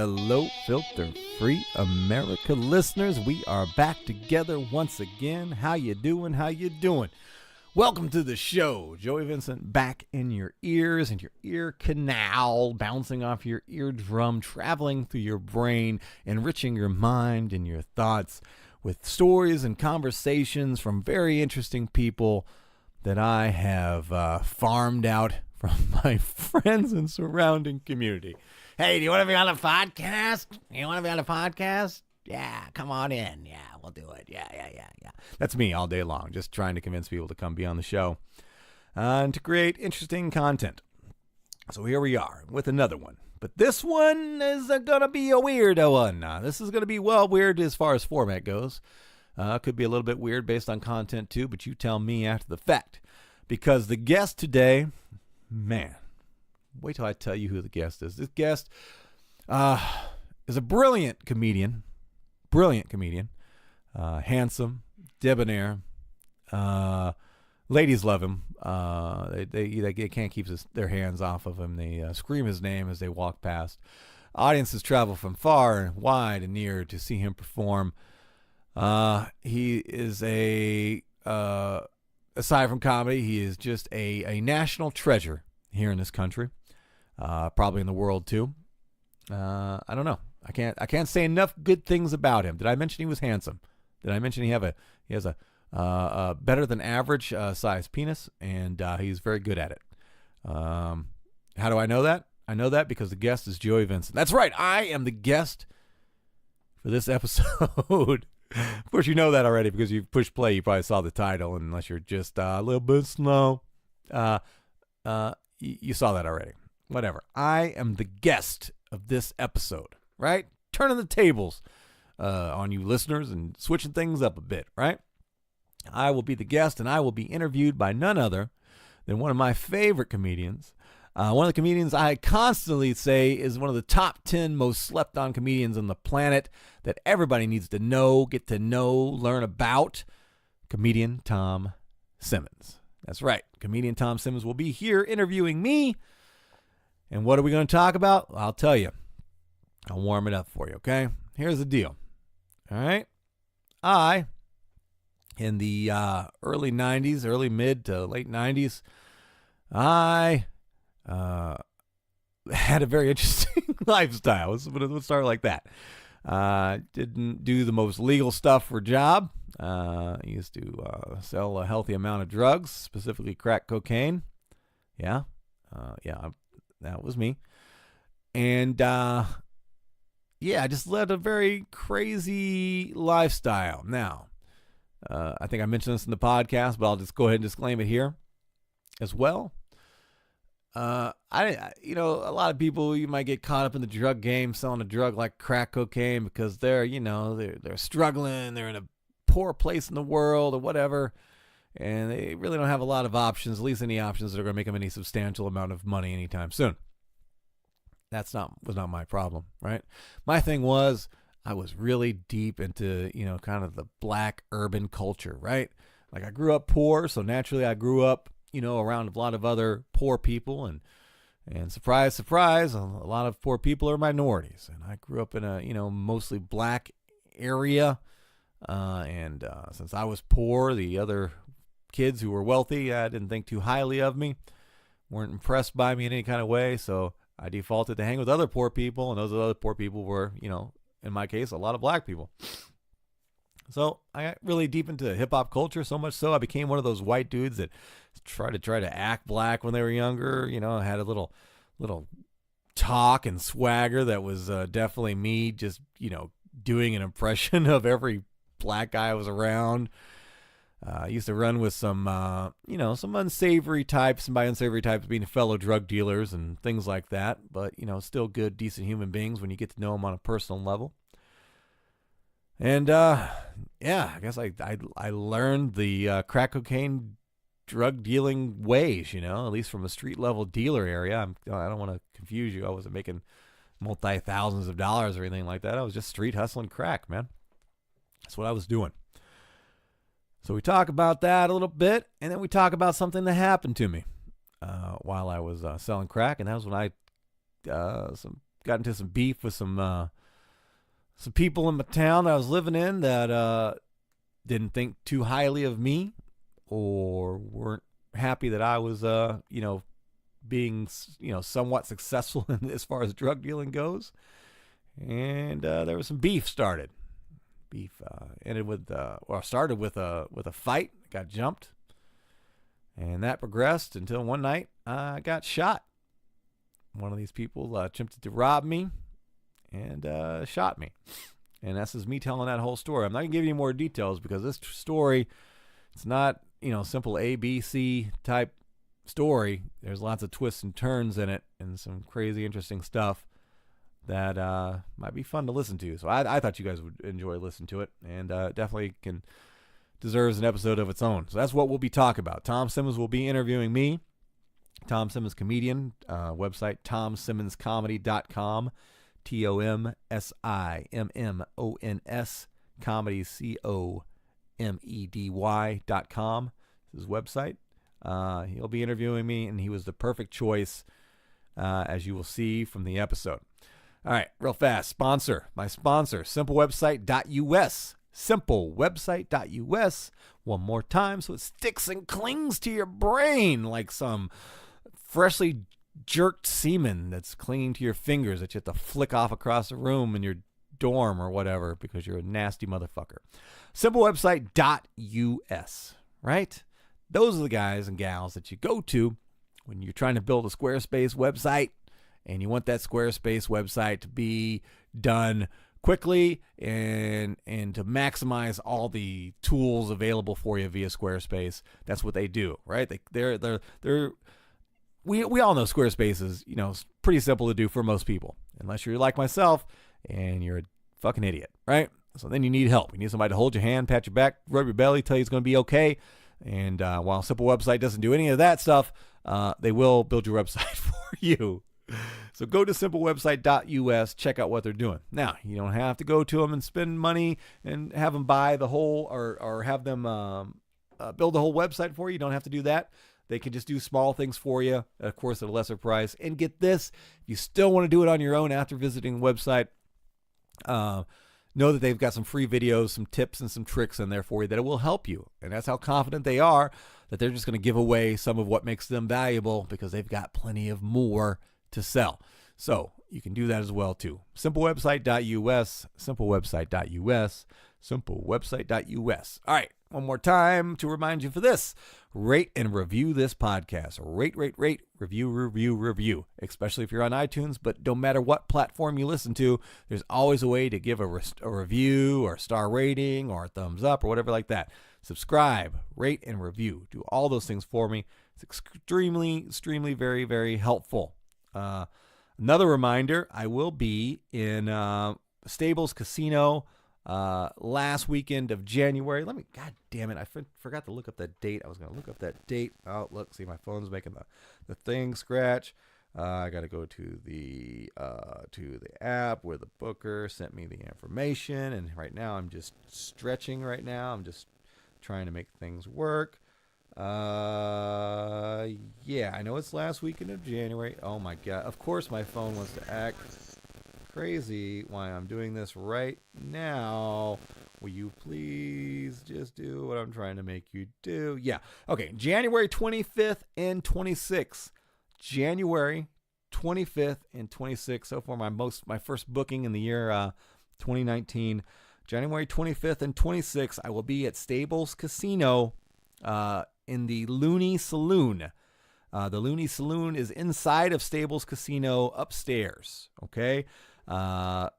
Hello, filter-free America listeners. We are back together once again. How you doing? How you doing? Welcome to the show. Joey Vincent back in your ears and your ear canal, bouncing off your eardrum, traveling through your brain, enriching your mind and your thoughts with stories and conversations from very interesting people that I have farmed out from my friends and surrounding community. Hey, do you want to be on a podcast? Yeah, come on in. Yeah, we'll do it. Yeah. That's me all day long, just trying to convince people to come be on the show and to create interesting content. So here we are with another one. But this one is going to be a weirdo one. This is going to be, weird as far as format goes. Could be a little bit weird based on content too, but you tell me after the fact. Because the guest today, man, wait till I tell you who the guest is. This guest is a brilliant comedian. Handsome, debonair. Ladies love him. They can't keep their hands off of him. They scream his name as they walk past. Audiences travel from far and wide and near to see him perform. He is aside from comedy, he is just a national treasure here in this country. Probably in the world too. I don't know. I can't say enough good things about him. Did I mention he was handsome? Did I mention he has a better than average size penis, and he's very good at it. How do I know that? I know that because the guest is Joey Vincent. That's right. I am the guest for this episode. Of course, you know that already because you pushed play. You probably saw the title, unless you're just a little bit slow. You saw that already. Whatever. I am the guest of this episode, right? Turning the tables on you listeners and switching things up a bit, right? I will be the guest, and I will be interviewed by none other than one of my favorite comedians. One of the comedians I constantly say is one of the top 10 most slept on comedians on the planet that everybody needs to know, get to know, learn about. Comedian Tom Simmons. That's right. Comedian Tom Simmons will be here interviewing me. And what are we going to talk about? I'll tell you. I'll warm it up for you, okay? Here's the deal. All right? In the early 90s, early mid to late 90s, I had a very interesting lifestyle. Let's start like that. Didn't do the most legal stuff for a job. I used to sell a healthy amount of drugs, specifically crack cocaine. Yeah, that was me. And I just led a very crazy lifestyle. Now, I think I mentioned this in the podcast, but I'll just go ahead and disclaim it here as well. A lot of people, you might get caught up in the drug game, selling a drug like crack cocaine because they're struggling, they're in a poor place in the world or whatever, and they really don't have a lot of options, at least any options that are going to make them any substantial amount of money anytime soon. Was not my problem, right? My thing was I was really deep into, kind of the black urban culture, right? Like I grew up poor, so naturally I grew up around a lot of other poor people, and surprise, surprise, a lot of poor people are minorities. And I grew up in a, mostly black area. And since I was poor, the other kids who were wealthy, didn't think too highly of me, weren't impressed by me in any kind of way. So I defaulted to hang with other poor people. And those other poor people were, in my case, a lot of black people. So I got really deep into hip hop culture, so much so I became one of those white dudes that try to act black when they were younger. Had a little talk and swagger that was definitely me, just doing an impression of every black guy I was around. I used to run with some unsavory types, and by unsavory types being fellow drug dealers and things like that. But still good, decent human beings when you get to know them on a personal level. And I guess I learned the crack cocaine drug dealing ways, at least from a street level dealer area. I don't want to confuse you. I wasn't making multi-thousands of dollars or anything like that. I was just street hustling crack, man. That's what I was doing. So we talk about that a little bit, and then we talk about something that happened to me while I was selling crack, and that was when I some got into some beef with some people in my town that I was living in that didn't think too highly of me or weren't happy that I was, being, somewhat successful as far as drug dealing goes. And there was some beef started. Beef ended with, started with a fight. Got jumped. And that progressed until one night I got shot. One of these people attempted to rob me and shot me. And that's just me telling that whole story. I'm not going to give you any more details because this story, it's not, simple A, B, C type story. There's lots of twists and turns in it and some crazy, interesting stuff that might be fun to listen to. So I thought you guys would enjoy listening to it, and definitely deserves an episode of its own. So that's what we'll be talking about. Tom Simmons will be interviewing me. Tom Simmons, comedian, website tomsimmonscomedy.com, TOMSIMMONS, comedy, COMEDY.com, his website. He'll be interviewing me, and he was the perfect choice, as you will see from the episode. All right, real fast. My sponsor, simplewebsite.us. Simplewebsite.us. One more time so it sticks and clings to your brain like some freshly jerked semen that's clinging to your fingers that you have to flick off across the room in your dorm or whatever because you're a nasty motherfucker. Simplewebsite.us, right? Those are the guys and gals that you go to when you're trying to build a Squarespace website and you want that Squarespace website to be done quickly and to maximize all the tools available for you via Squarespace. That's what they do, right? We all know Squarespace is, pretty simple to do for most people, unless you're like myself and you're a fucking idiot, right? So then you need help. You need somebody to hold your hand, pat your back, rub your belly, tell you it's going to be okay. And while Simple Website doesn't do any of that stuff, they will build your website for you. So go to simplewebsite.us, check out what they're doing. Now, you don't have to go to them and spend money and have them buy the whole or have them build the whole website for you. You don't have to do that. They can just do small things for you, of course, at a lesser price. And get this, if you still want to do it on your own after visiting the website, know that they've got some free videos, some tips, and some tricks in there for you that will help you. And that's how confident they are that they're just going to give away some of what makes them valuable because they've got plenty of more to sell. So you can do that as well, too. Simplewebsite.us, simplewebsite.us, simplewebsite.us. All right, one more time to remind you for this. Rate and review this podcast. Rate, review, especially if you're on iTunes. But no matter what platform you listen to, there's always a way to give a review or a star rating or a thumbs up or whatever like that. Subscribe, rate, and review. Do all those things for me. It's extremely, very, very helpful. Another reminder, I will be in Stables Casino last weekend of January. God damn it, I forgot to look up that date. I was going to look up that date. Oh, look, see, my phone's making the thing scratch. I got to go to the app where the booker sent me the information, and right now I'm just stretching right now. I'm just trying to make things work. Yeah, I know it's last weekend of January. Oh my God. Of course my phone wants to act crazy while I'm doing this right now. Will you please just do what I'm trying to make you do? Yeah. Okay. January 25th and 26th. January 25th and 26th. So far my first booking in the year 2019. January 25th and 26th, I will be at Stables Casino in the Looney Saloon. The Looney Saloon is inside of Stables Casino upstairs, okay?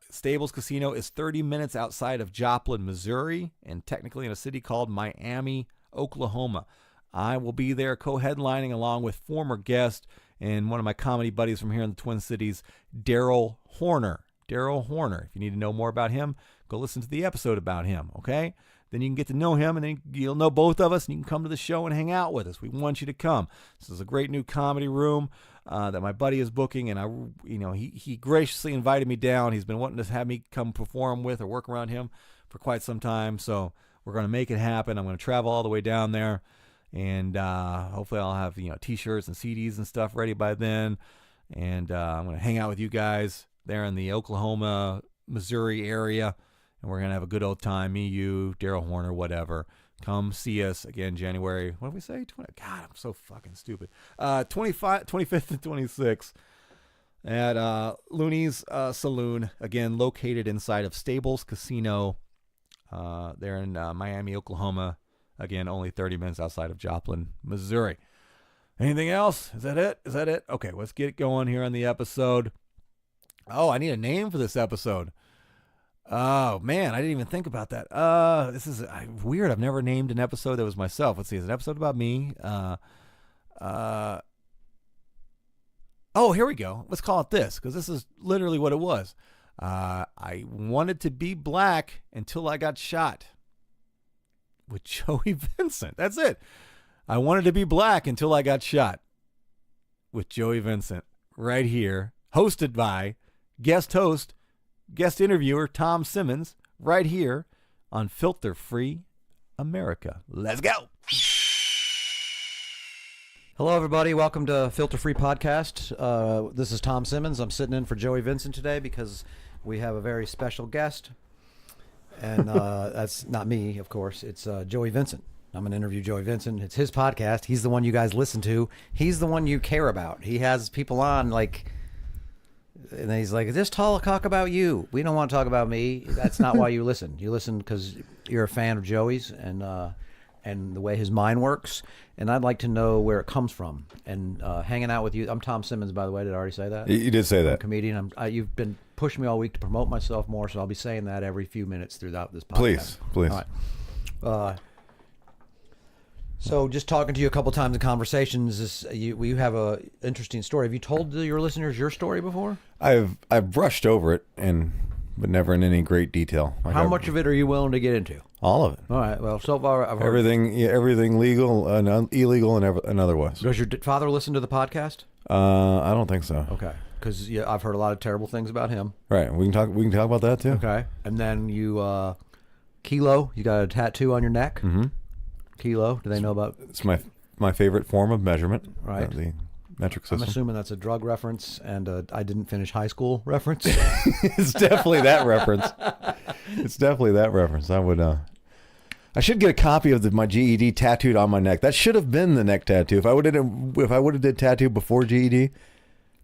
Stables Casino is 30 minutes outside of Joplin, Missouri, and technically in a city called Miami, Oklahoma. I will be there co-headlining along with former guest and one of my comedy buddies from here in the Twin Cities, Daryl Horner. Daryl Horner. If you need to know more about him, go listen to the episode about him, okay? Then you can get to know him, and then you'll know both of us, and you can come to the show and hang out with us. We want you to come. This is a great new comedy room that my buddy is booking, and he graciously invited me down. He's been wanting to have me come perform with or work around him for quite some time, so we're going to make it happen. I'm going to travel all the way down there, and hopefully I'll have T-shirts and CDs and stuff ready by then, and I'm going to hang out with you guys. there in the Oklahoma, Missouri area, and we're going to have a good old time. Me, you, Daryl Horner, whatever. Come see us again, January. What did we say? God, I'm so fucking stupid. 25th and 26th at Looney's Saloon, again, located inside of Stables Casino. There in Miami, Oklahoma. Again, only 30 minutes outside of Joplin, Missouri. Anything else? Is that it? Okay, let's get going here on the episode. Oh, I need a name for this episode. Oh, man, I didn't even think about that. This is weird. I've never named an episode that was myself. Let's see. Is it an episode about me? Oh, here we go. Let's call it this, because this is literally what it was. I wanted to be black until I got shot. With Joey Vincent. That's it. I wanted to be black until I got shot. With Joey Vincent. Right here. Hosted by guest host, guest interviewer Tom Simmons. Right here on Filter Free America. Let's go. Hello, everybody. Welcome to Filter Free Podcast. This is Tom Simmons. I'm sitting in for Joey Vincent today because we have a very special guest. And that's not me, of course. It's Joey Vincent. I'm going to interview Joey Vincent. It's his podcast. He's the one you guys listen to. He's the one you care about. He has people on, like, and he's like, just talk about you. We don't want to talk about me. That's not why you listen. You listen because you're a fan of Joey's and the way his mind works. And I'd like to know where it comes from. And hanging out with you. I'm Tom Simmons, by the way. Did I already say that? You did say that. I'm a comedian. You've been pushing me all week to promote myself more, so I'll be saying that every few minutes throughout this podcast. Please. All right. So just talking to you a couple times in conversations, you have a interesting story. Have you told your listeners your story before? I've brushed over it, but never in any great detail. How much of it are you willing to get into? All of it. All right. Well, so far I've heard everything legal and illegal and otherwise. Does your father listen to the podcast? I don't think so. Okay. Because I've heard a lot of terrible things about him. Right. We can talk about that too. Okay. And then you, Kilo, you got a tattoo on your neck. Mm-hmm. Kilo. Do they know about? It's my favorite form of measurement. Right. The metric system. I'm assuming that's a drug reference and I didn't finish high school reference. It's definitely that reference. It's definitely that reference. I should get a copy of my GED tattooed on my neck. That should have been the neck tattoo. If I would have did tattoo before GED,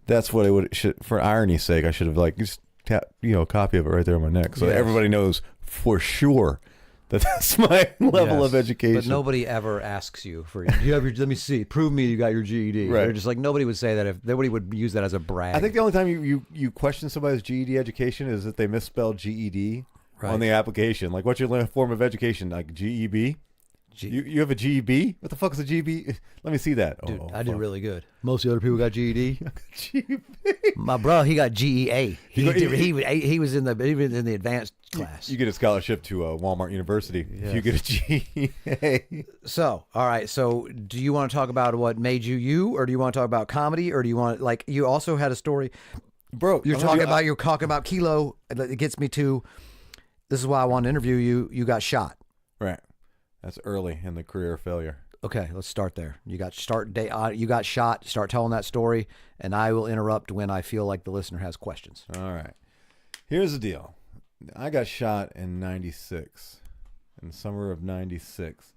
that's what it should. For irony's sake, I should have just a copy of it right there on my neck, so everybody knows for sure that that's my level of education. But nobody ever asks you for. You have your. Let me see. Prove me you got your GED. Right. They're just like nobody would say that. If nobody would use that as a brag. I think the only time you question somebody's GED education is that they misspelled GED on the application. Like, what's your form of education? Like GEB. You have a GEB? What the fuck is a GEB? Let me see that. Dude, I did really good. Most of the other people got GED. GEB. My bro, he got GEA. He was in the advanced class. You get a scholarship to Walmart University if you get a GEA. So, all right. So, do you want to talk about what made you, or do you want to talk about comedy, or do you want you also had a story, bro? You're talking about Kilo. It gets me to. This is why I want to interview you. You got shot. Right. That's early in the career of failure. Okay, let's start there. You got you got shot. Start telling that story, and I will interrupt when I feel like the listener has questions. All right. Here's the deal. I got shot in '96, in the summer of '96.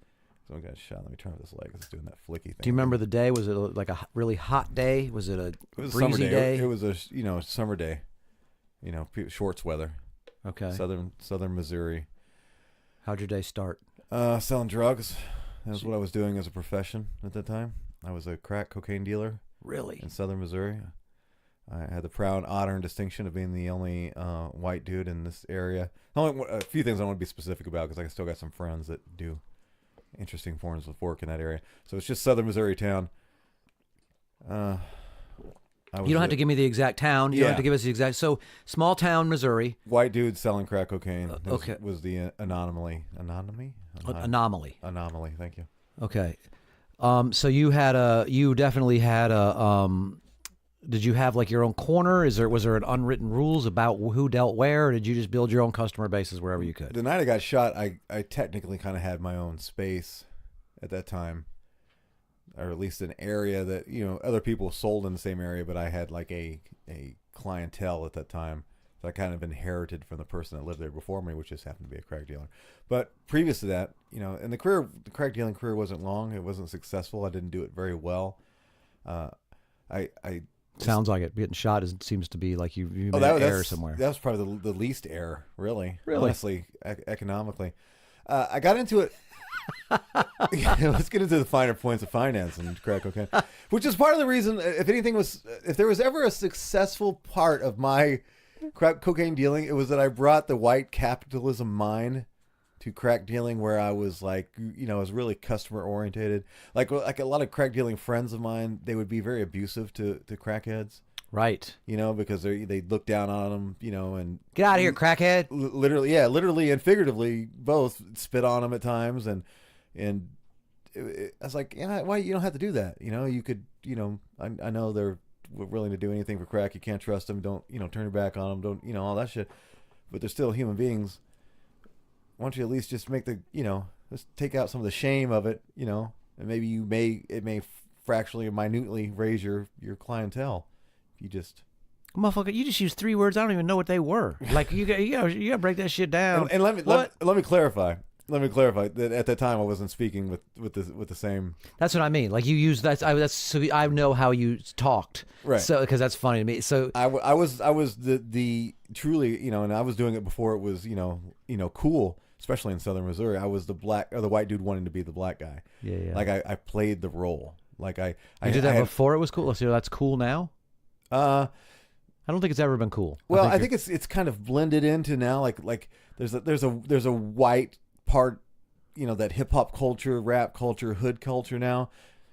So I got shot. Let me turn off this light because it's doing that flicky thing. Do you remember the day? Was it like a really hot day? Was it a breezy day? It was a summer day. Shorts weather. Okay. Southern Missouri. How'd your day start? Selling drugs. That's what I was doing as a profession at that time. I was a crack cocaine dealer. Really? In Southern Missouri. I had the proud honor and distinction of being the only white dude in this area. A few things I want to be specific about because I still got some friends that do interesting forms of work in that area. So it's just Southern Missouri town. You don't have to give me the exact town. You don't have to give us the exact. So, small town, Missouri. White dude selling crack cocaine. Okay. Was the anomaly. Anomaly. Thank you. Okay. So you definitely had did you have like your own corner? Was there an unwritten rules about who dealt where? Or did you just build your own customer bases wherever you could? The night I got shot, I technically kind of had my own space at that time. Or at least an area that, other people sold in the same area, but I had like a clientele at that time that I kind of inherited from the person that lived there before me, which just happened to be a crack dealer. But previous to that, and the crack dealing career wasn't long. It wasn't successful. I didn't do it very well. I Sounds like it. Getting shot seems to be like you made an error somewhere. That was probably the least error, really. Honestly, economically. I got into it. Let's get into the finer points of finance and crack cocaine, which is part of the reason. If there was ever a successful part of my crack cocaine dealing, it was that I brought the white capitalism mind to crack dealing, where I was like, I was really customer orientated. Like a lot of crack dealing friends of mine, they would be very abusive to crackheads. Right. Because they look down on them, and get out of here, crackhead. Literally and figuratively both spit on them at times, and I was like, why you don't have to do that? You could, I know they're willing to do anything for crack. You can't trust them. Don't turn your back on them. Don't all that shit. But they're still human beings. Why don't you at least just make let's take out some of the shame of it, and maybe it may fractionally or minutely raise your clientele. You just, motherfucker, you just used 3 words. I don't even know what they were. Like you gotta break that shit down. And let me clarify. Let me clarify that at that time I wasn't speaking with the same. That's what I mean. Like you use that's so I know how you talked. Right. So because that's funny to me. So I was the truly, and I was doing it before it was cool, especially in Southern Missouri. I was the white dude wanting to be the black guy. Yeah. Like I played the role. Like I did that before it was cool. So that's cool now. I don't think it's ever been cool. Well, I think it's kind of blended into now. Like there's a white part, that hip hop culture, rap culture, hood culture now,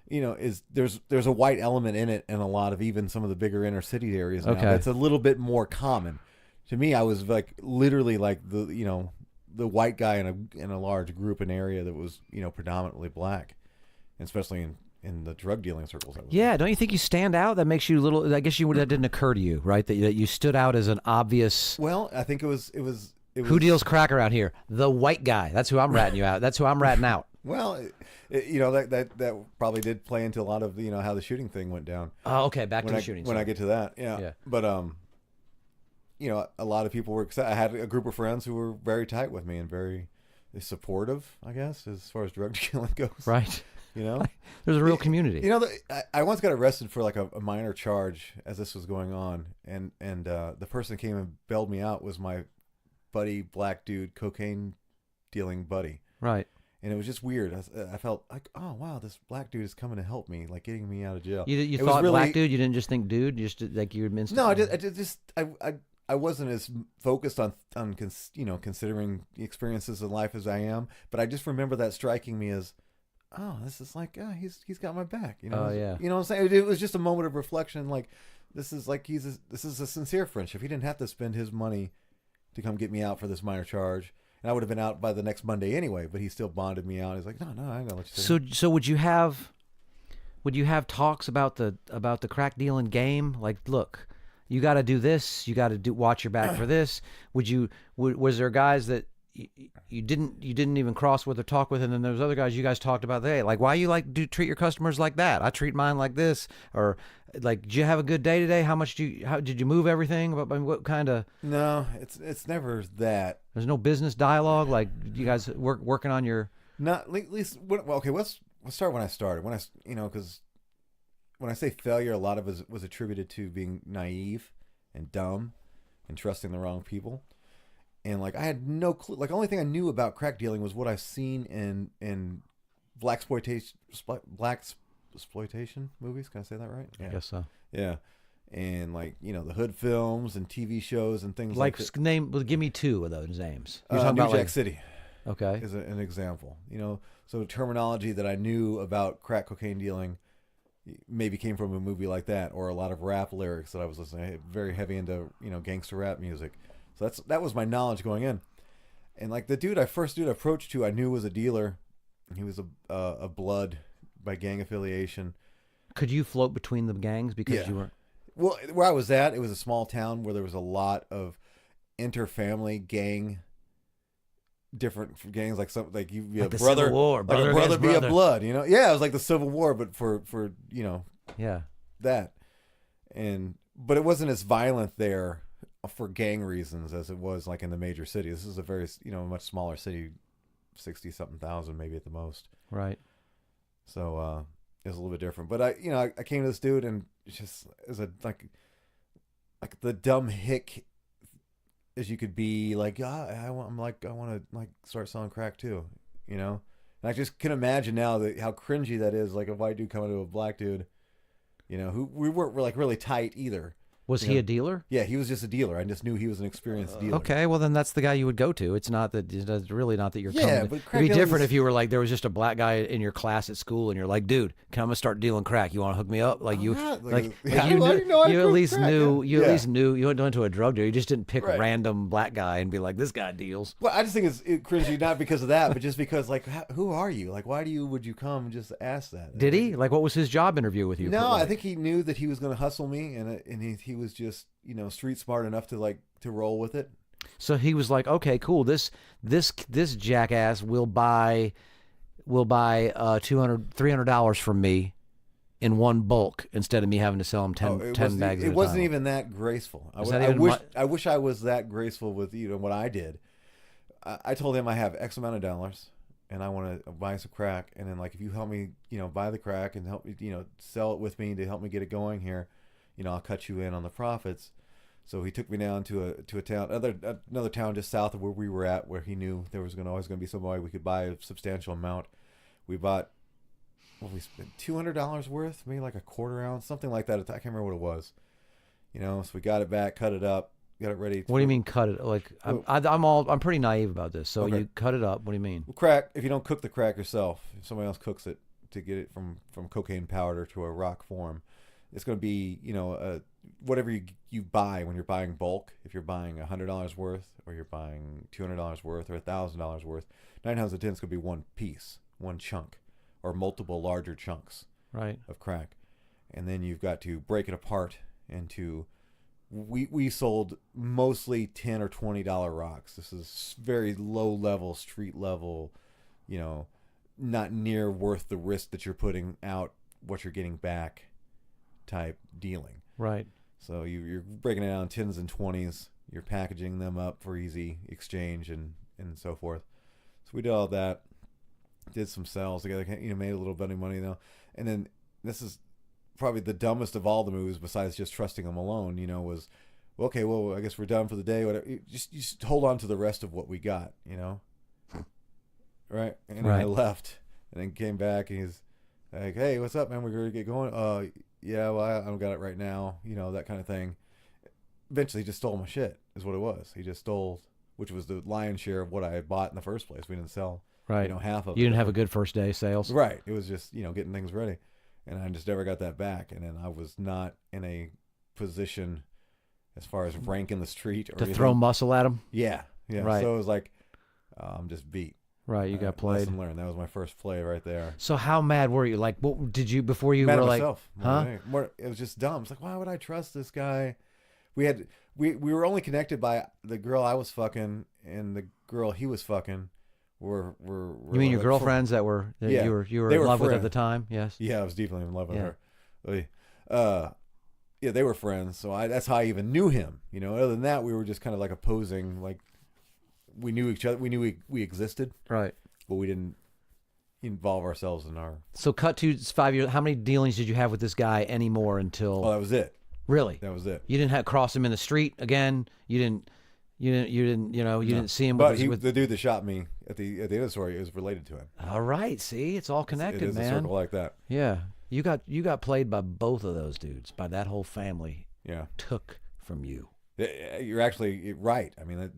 is there's a white element in it in a lot of even some of the bigger inner city areas now. Okay. It's a little bit more common. To me, I was like literally like the white guy in a large group and area that was predominantly black, and especially in the drug dealing circles. Yeah, don't you think you stand out? That makes you a little. I guess that didn't occur to you, right? That you stood out as an obvious. Well, I think it was. Who deals crack around here? The white guy. That's who I'm ratting you out. That's who I'm ratting out. Well, that probably did play into a lot of how the shooting thing went down. Oh, okay. Back to the shooting. When I get to that, yeah. But a lot of people were excited. I had a group of friends who were very tight with me and very supportive, I guess, as far as drug dealing goes. Right. There's a real community. I once got arrested for like a minor charge as this was going on, and the person that came and bailed me out was my buddy, black dude, cocaine dealing buddy. Right. And it was just weird. I felt like, oh wow, this black dude is coming to help me, like getting me out of jail. You thought really, black dude? You didn't just think dude? You just like you admitted? No, I wasn't as focused on considering the experiences in life as I am, but I just remember that striking me as, oh, this is like, he's got my back. Oh yeah. You know what I'm saying? It was just a moment of reflection. Like this is a sincere friendship. He didn't have to spend his money to come get me out for this minor charge, and I would have been out by the next Monday anyway. But he still bonded me out. He's like, no, I ain't gonna let you. So would you have talks about the crack dealing game? Like, look, you got to do this. You got to watch your back for this. Was there guys that you didn't even cross with or talk with, and then there's other guys you guys talked about? Hey, like, why you treat your customers like that? I treat mine like this. Or like, did you have a good day today? How did you move everything? What kind of? No, it's never that. There's no business dialogue. Like, you guys working on your. Not at least. Okay, let's start when I started. Because when I say failure, a lot of it was attributed to being naive and dumb and trusting the wrong people. And like I had no clue. Like the only thing I knew about crack dealing was what I've seen in black exploitation movies. Can I say that right? Yeah. I guess so. Yeah, and like the hood films and TV shows and things like that. Give me 2 of those names. You're talking about Jack City. Okay, is an example. So terminology that I knew about crack cocaine dealing maybe came from a movie like that, or a lot of rap lyrics that I was listening. Very heavy into gangster rap music. So that was my knowledge going in, and like the first dude I approached to, I knew was a dealer. He was a blood by gang affiliation. Could you float between the gangs because you were? Well, where I was at, it was a small town where there was a lot of inter-family gang, different gangs, like something like you like a brother, Civil War, like brother be a blood, Yeah, it was like the Civil War, but for yeah, that, and but it wasn't as violent there for gang reasons as it was like in the major cities. This is a very, much smaller city, 60 something thousand maybe at the most. Right. So it was a little bit different. But I came to this dude and just as a like the dumb hick as you could be, like, I want to like start selling crack too, And I just can imagine now how cringy that is, like a white dude coming to a black dude, who we weren't like really tight either. Was he a dealer? Yeah, he was just a dealer. I just knew he was an experienced dealer. Okay, well then that's the guy you would go to. It's really not that you're coming. But it'd be different if you were like there was just a black guy in your class at school and you're like, dude, I'm gonna start dealing crack. You want to hook me up? Like you at least knew you went to a drug dealer. You just didn't pick a random black guy and be like, this guy deals. Well, I just think it's cringy not because of that, but just because like, who are you? Like, why would you come and just ask that? Did he? Like, what was his job interview with you? No, I think he knew that he was going to hustle me, and he was just street smart enough to roll with it. So he was like, okay, cool. This jackass will buy $200-$300 from me in one bulk instead of me having to sell him 10 bags. It wasn't even that graceful. I wish I was that graceful with what I did. I told him I have X amount of dollars and I want to buy some crack, and then like if you help me, buy the crack and help me, sell it with me to help me get it going here, I'll cut you in on the profits. So he took me down to a town, another town just south of where we were at, where he knew there was always going to be somebody we could buy a substantial amount. We bought, we spent $200 worth, maybe like a quarter ounce, something like that. I can't remember what it was. So we got it back, cut it up, got it ready. What do you mean cut it? Like I'm pretty naive about this. So okay. You cut it up. What do you mean? Well, crack. If you don't cook the crack yourself, if somebody else cooks it to get it from cocaine powder to a rock form, it's going to be whatever you buy when you're buying bulk. If you're buying $100 worth, or you're buying $200 worth, or $1,000 worth, 9 times out of 10 it's going to be one piece, one chunk, or multiple larger chunks of crack. And then you've got to break it apart into. We sold mostly $10 or $20 rocks. This is very low level, street level, not near worth the risk that you're putting out, what you're getting back type dealing. Right. So you're breaking it down in 10s and 20s. You're packaging them up for easy exchange and so forth. So we did all that. Did some sales together. Made a little bit of money though. And then this is probably the dumbest of all the moves, besides just trusting them alone. Was, okay, well, I guess we're done for the day. Whatever. You just hold on to the rest of what we got. Right. And then I left, and then came back, and he's like, "Hey, what's up, man? We're gonna get going." Yeah, well, I don't got it right now, that kind of thing. Eventually, he just stole my shit, is what it was. He just stole, which was the lion's share of what I had bought in the first place. We didn't sell, half of it. You didn't have a good first day sales. Right. It was just, getting things ready. And I just never got that back. And then I was not in a position as far as rank in the street. Or to throw muscle at him? Yeah. Right. So it was like, I'm just beat. Right, you got played. Lesson learned. That was my first play right there. So how mad were you? Like, what did you before you mad were at like? Myself, huh? It was just dumb. It's like, why would I trust this guy? We were only connected by the girl I was fucking and the girl he was fucking. Were you mean your girlfriends that you were in love with at the time? Yes. Yeah, I was deeply in love with her. Yeah, they were friends. So that's how I even knew him. Other than that, we were just kind of like opposing, like. We knew each other. We knew we existed. Right. But we didn't involve ourselves in our. So cut to 5 years. How many dealings did you have with this guy anymore until? Oh, that was it. Really? That was it. You didn't cross him in the street again. You didn't see him. But the dude that shot me at the end of the story is related to him. All right. See, it's all connected, it is man. a circle like that. Yeah. You got played by both of those dudes, by that whole family. Yeah. Took from you. You're actually right. I mean,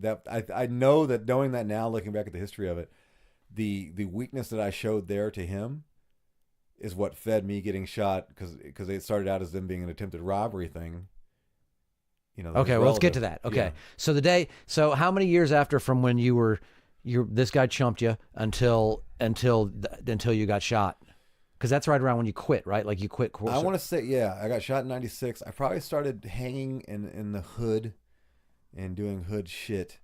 I know that, knowing that now, looking back at the history of it, the weakness that I showed there to him is what fed me getting shot, because it started out as them being an attempted robbery thing. Okay, well, let's get to that. Okay, yeah. So how many years after from when this guy chumped you until you got shot? Because that's right around when you quit, right? Like you quit. I want to say, yeah, I got shot in '96. I probably started hanging in the hood and doing hood shit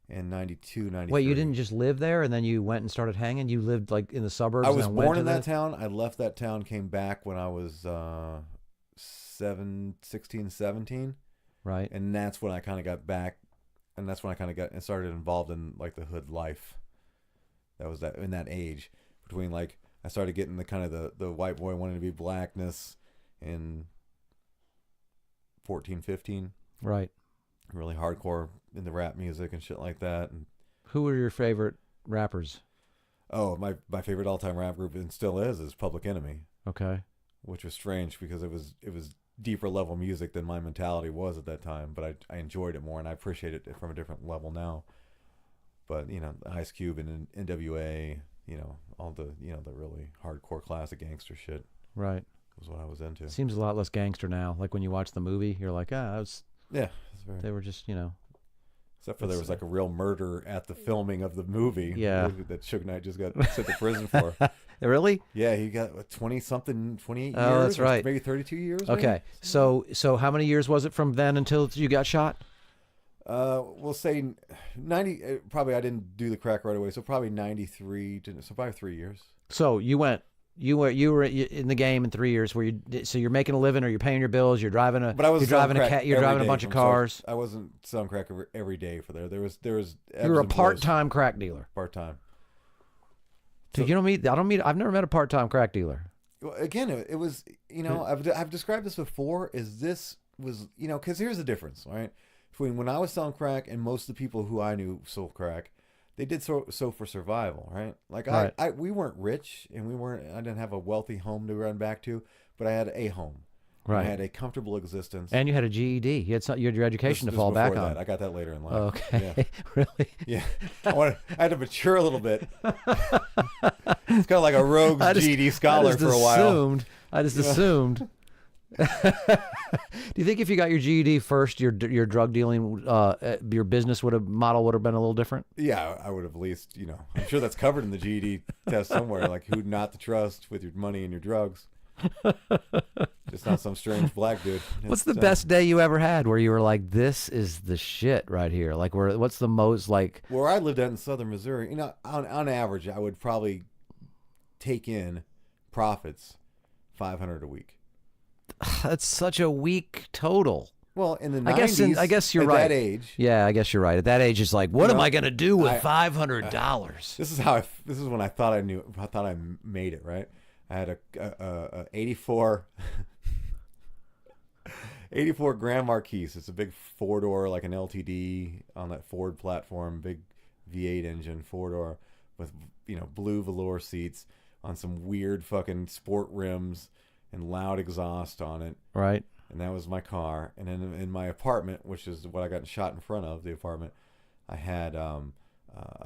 in '92, '93. Wait, you didn't just live there and then you went and started hanging? You lived like in the suburbs? I was born in that town. I left that town, came back when I was 16, 17. Right. And that's when I kind of got back, and that's when I kind of got and started involved in like the hood life. That was that in that age between like I started getting the kind of the white boy wanting to be blackness in 14, 15. Right. Really hardcore in the rap music and shit like that. And Who were your favorite rappers? oh, my favorite all time rap group and still is Public Enemy. Okay. Which was strange because it was deeper level music than my mentality was at that time, but I enjoyed it more and I appreciate it from a different level now. But you know, Ice Cube and NWA, you know, all the the really hardcore classic gangster shit. Right. Was what I was into. Seems a lot less gangster now. Like when you watch the movie, you're like, yeah, they were just, except for there was like a real murder at the filming of the movie. Yeah. That Suge Knight just got sent to prison for. Really? Yeah, he got 28 years. Oh, that's right. Maybe 32 years. Okay. Maybe? So how many years was it from then until you got shot? We'll say 90. Probably I didn't do the crack right away, so probably 93. So probably 3 years. So you were in the game in 3 years. So you're making a living, or you're paying your bills, you're driving a, but I was you're driving a bunch of cars. I wasn't selling crack every day for there. There was. You were a part-time crack dealer. Part-time. So you don't meet. I've never met a part-time crack dealer. Well, again, it was. I've described this before. Because here's the difference, right? Between when I was selling crack and most of the people who I knew sold crack, they did so for survival, right? Like right. we weren't rich and I didn't have a wealthy home to run back to, but I had a home. Right. I had a comfortable existence. And you had a GED. You had your education to fall back on. I got that later in life. Okay. Yeah. Really? Yeah. I had to mature a little bit. It's kind of like a rogue GED scholar for a while. I just assumed. Do you think if you got your GED first, your drug dealing, your business model would have been a little different? Yeah, I would have at least, I'm sure that's covered in the GED test somewhere, like who not to trust with your money and your drugs. Just not some strange black dude. What's the best day you ever had where you were like, this is the shit right here? Like, what's the most like? Where I lived at in southern Missouri, on average, I would probably take in profits $500 a week. That's such a weak total. Well, in the 90s, I guess you're right. At that age, yeah, I guess you're right. At that age, it's like, what am I going to do with $500? This is when I thought I made it. Right, I had a 84 Grand Marquis. It's a big 4-door, like an LTD on that Ford platform, big V8 engine 4-door with blue velour seats on some weird fucking sport rims and loud exhaust on it. Right. And that was my car. And then in my apartment, which is what I got shot in front of, the apartment, I had a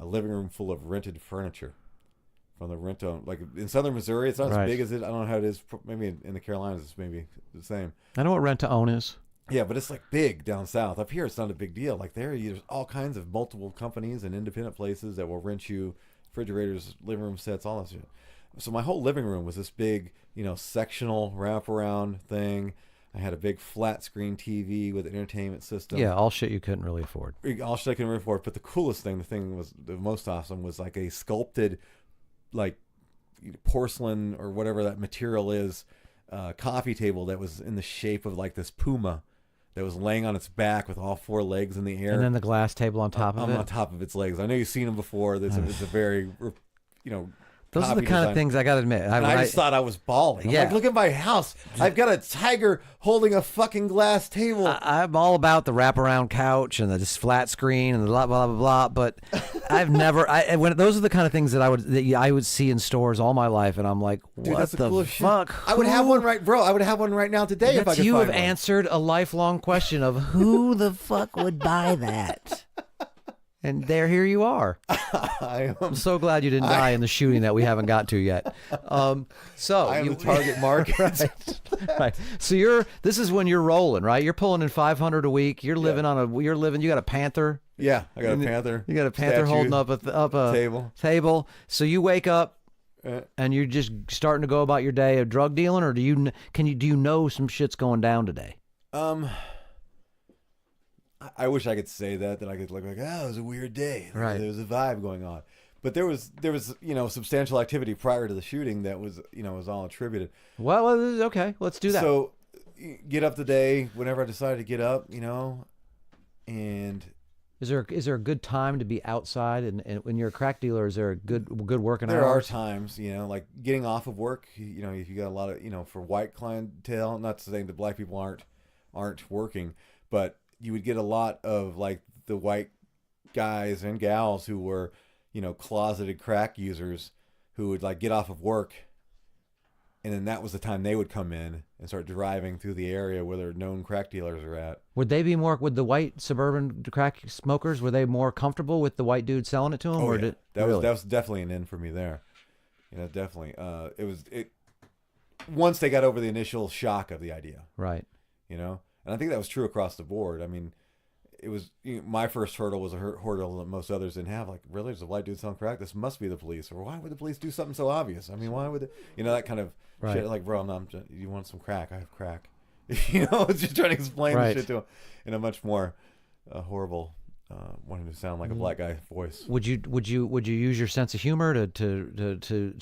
living room full of rented furniture from the rent-own. Like in southern Missouri, it's not as big as it. I don't know how it is. Maybe in the Carolinas, it's maybe the same. I know what rent-to-own is. Yeah, but it's like big down south. Up here, it's not a big deal. Like there's all kinds of multiple companies and independent places that will rent you refrigerators, living room sets, all that shit. So my whole living room was this big, sectional wraparound thing. I had a big flat screen TV with an entertainment system. Yeah, all shit you couldn't really afford. All shit I couldn't really afford. But the coolest thing, the thing was the most awesome, was like a sculpted, like porcelain or whatever that material is, coffee table that was in the shape of like this puma that was laying on its back with all 4 legs in the air. And then the glass table on top of it? On top of its legs. I know you've seen them before. It's a very, those are the kind of things I got to admit. I just thought I was balling. I'm like, look at my house. I've got a tiger holding a fucking glass table. I'm all about the wraparound couch and the just flat screen and the blah, blah, blah, blah. But I've never, those are the kind of things that I would see in stores all my life. And I'm like, dude, what the fuck? I would have one right now today if I could You find have one. answered a lifelong question of who the fuck would buy that? And here you are. I'm so glad you didn't die in the shooting that we haven't got to yet. I am the target market. Right. So this is when you're rolling, right? You're pulling in $500 a week. You're living you got a panther. Yeah, I got a panther. You got a panther holding up a table. So you wake up and you're just starting to go about your day of drug dealing, or do you know some shit's going down today? I wish I could say that I could look like, it was a weird day. Right. There was a vibe going on. But there was substantial activity prior to the shooting that was was all attributed. Well, okay, let's do that. So, get up the day whenever I decided to get up, and Is there a good time to be outside? And when you're a crack dealer, is there a good working there are hours? times, like getting off of work, if you got a lot of, for white clientele, not to say that black people aren't working, but you would get a lot of like the white guys and gals who were, closeted crack users who would like get off of work. And then that was the time they would come in and start driving through the area where their known crack dealers are at. Would the white suburban crack smokers, were they more comfortable with the white dude selling it to them? Oh, or yeah. That really? was definitely an in for me there. Definitely. Once they got over the initial shock of the idea. Right. And I think that was true across the board. I mean, it was my first hurdle was a hurdle that most others didn't have. Like, really, there's a white dude selling crack? This must be the police. Or why would the police do something so obvious? I mean, why would they, that kind of shit. Like, bro, you want some crack? I have crack. It's just trying to explain the shit to him in a much more horrible, wanting to sound like a black guy voice. Would you use your sense of humor to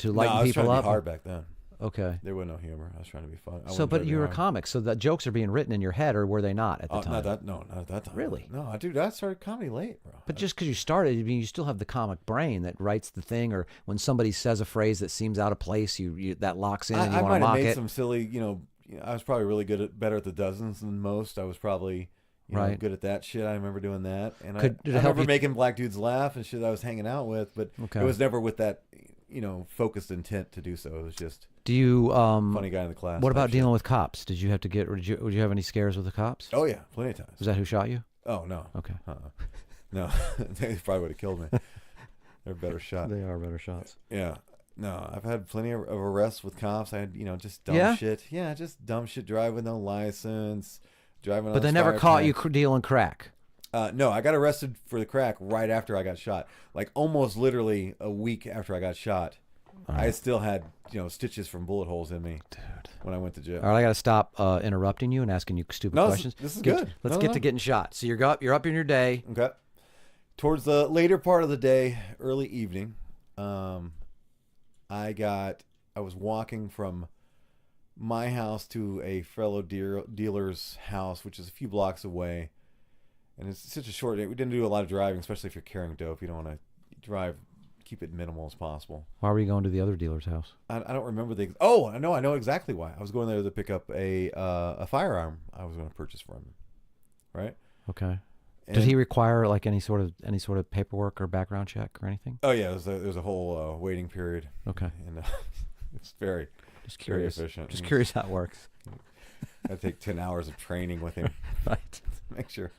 lighten I was people trying up? to be hard back then. Okay. There was no humor. I was trying to be fun. But you were a comic, so the jokes are being written in your head, or were they not at the time? Not at that time. Really? No, dude, I started comedy late, bro. But just because you started, I mean, you still have the comic brain that writes the thing, or when somebody says a phrase that seems out of place, you that locks in and you I want to might have mock made it. some silly, I was probably really better at the dozens than most. I was probably good at that shit. I remember doing that, and I remember making black dudes laugh and shit that I was hanging out with, but it was never with that, focused intent to do so. It was just funny guy in the class. What about dealing with cops? Did you have to would you have any scares with the cops? Oh yeah, plenty of times. Was that who shot you? Oh no. Okay. No, they probably would have killed me. They're a better shot. They are better shots. Yeah. No, I've had plenty of arrests with cops. I had, just dumb shit. Yeah, just dumb shit. Driving with no license, driving. But they never caught you dealing crack. No, I got arrested for the crack right after I got shot. Like almost literally a week after I got shot. I still had, stitches from bullet holes in me, dude, when I went to jail. All right, I got to stop interrupting you and asking you stupid questions. This is good. Let's get to getting shot. So you're up in your day. Okay. Towards the later part of the day, early evening, I was walking from my house to a fellow dealer's house, which is a few blocks away. And it's such a short day. We didn't do a lot of driving, especially if you're carrying dope. You don't want to drive, keep it minimal as possible. Why were you going to the other dealer's house? I don't remember I know exactly why. I was going there to pick up a firearm I was going to purchase from him. Right? Okay. Did he require like any sort of paperwork or background check or anything? Oh yeah, there's a whole waiting period. Okay. And it's very very efficient. Just curious how it works. I take 10 hours of training with him. Right. To make sure.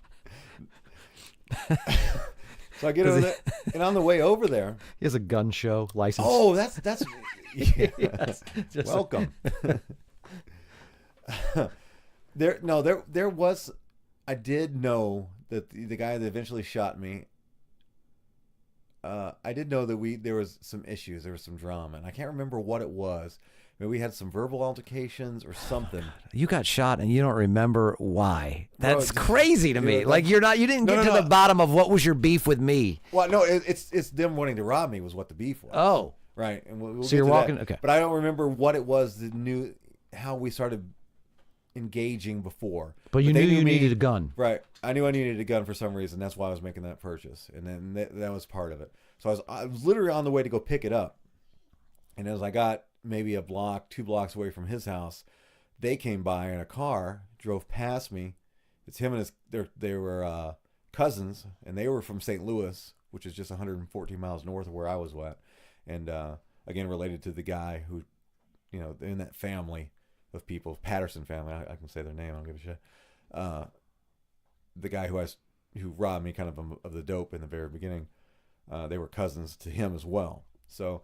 So I get over there, and on the way over there, he has a gun show license. Oh, that's yes. Welcome. There was. I did know that the guy that eventually shot me. I did know that there was some issues. There was some drama, and I can't remember what it was. Maybe we had some verbal altercations or something. You got shot and you don't remember why. That's crazy to me. Like you didn't get to the bottom of what was your beef with me. Well, no, it's them wanting to rob me was what the beef was. Oh, right. And we'll so you're walking. Okay, but I don't remember what it was that knew how we started engaging before. But you knew you needed a gun. Right. I knew I needed a gun for some reason. That's why I was making that purchase, and then that was part of it. So I was literally on the way to go pick it up, and as I got maybe a block, 2 blocks away from his house, they came by in a car, drove past me. It's him and they were cousins, and they were from St. Louis, which is just 114 miles north of where I was at, and again related to the guy who, in that family of people, Patterson family. I can say their name. I don't give a shit. The guy who robbed me, kind of the dope in the very beginning. They were cousins to him as well. So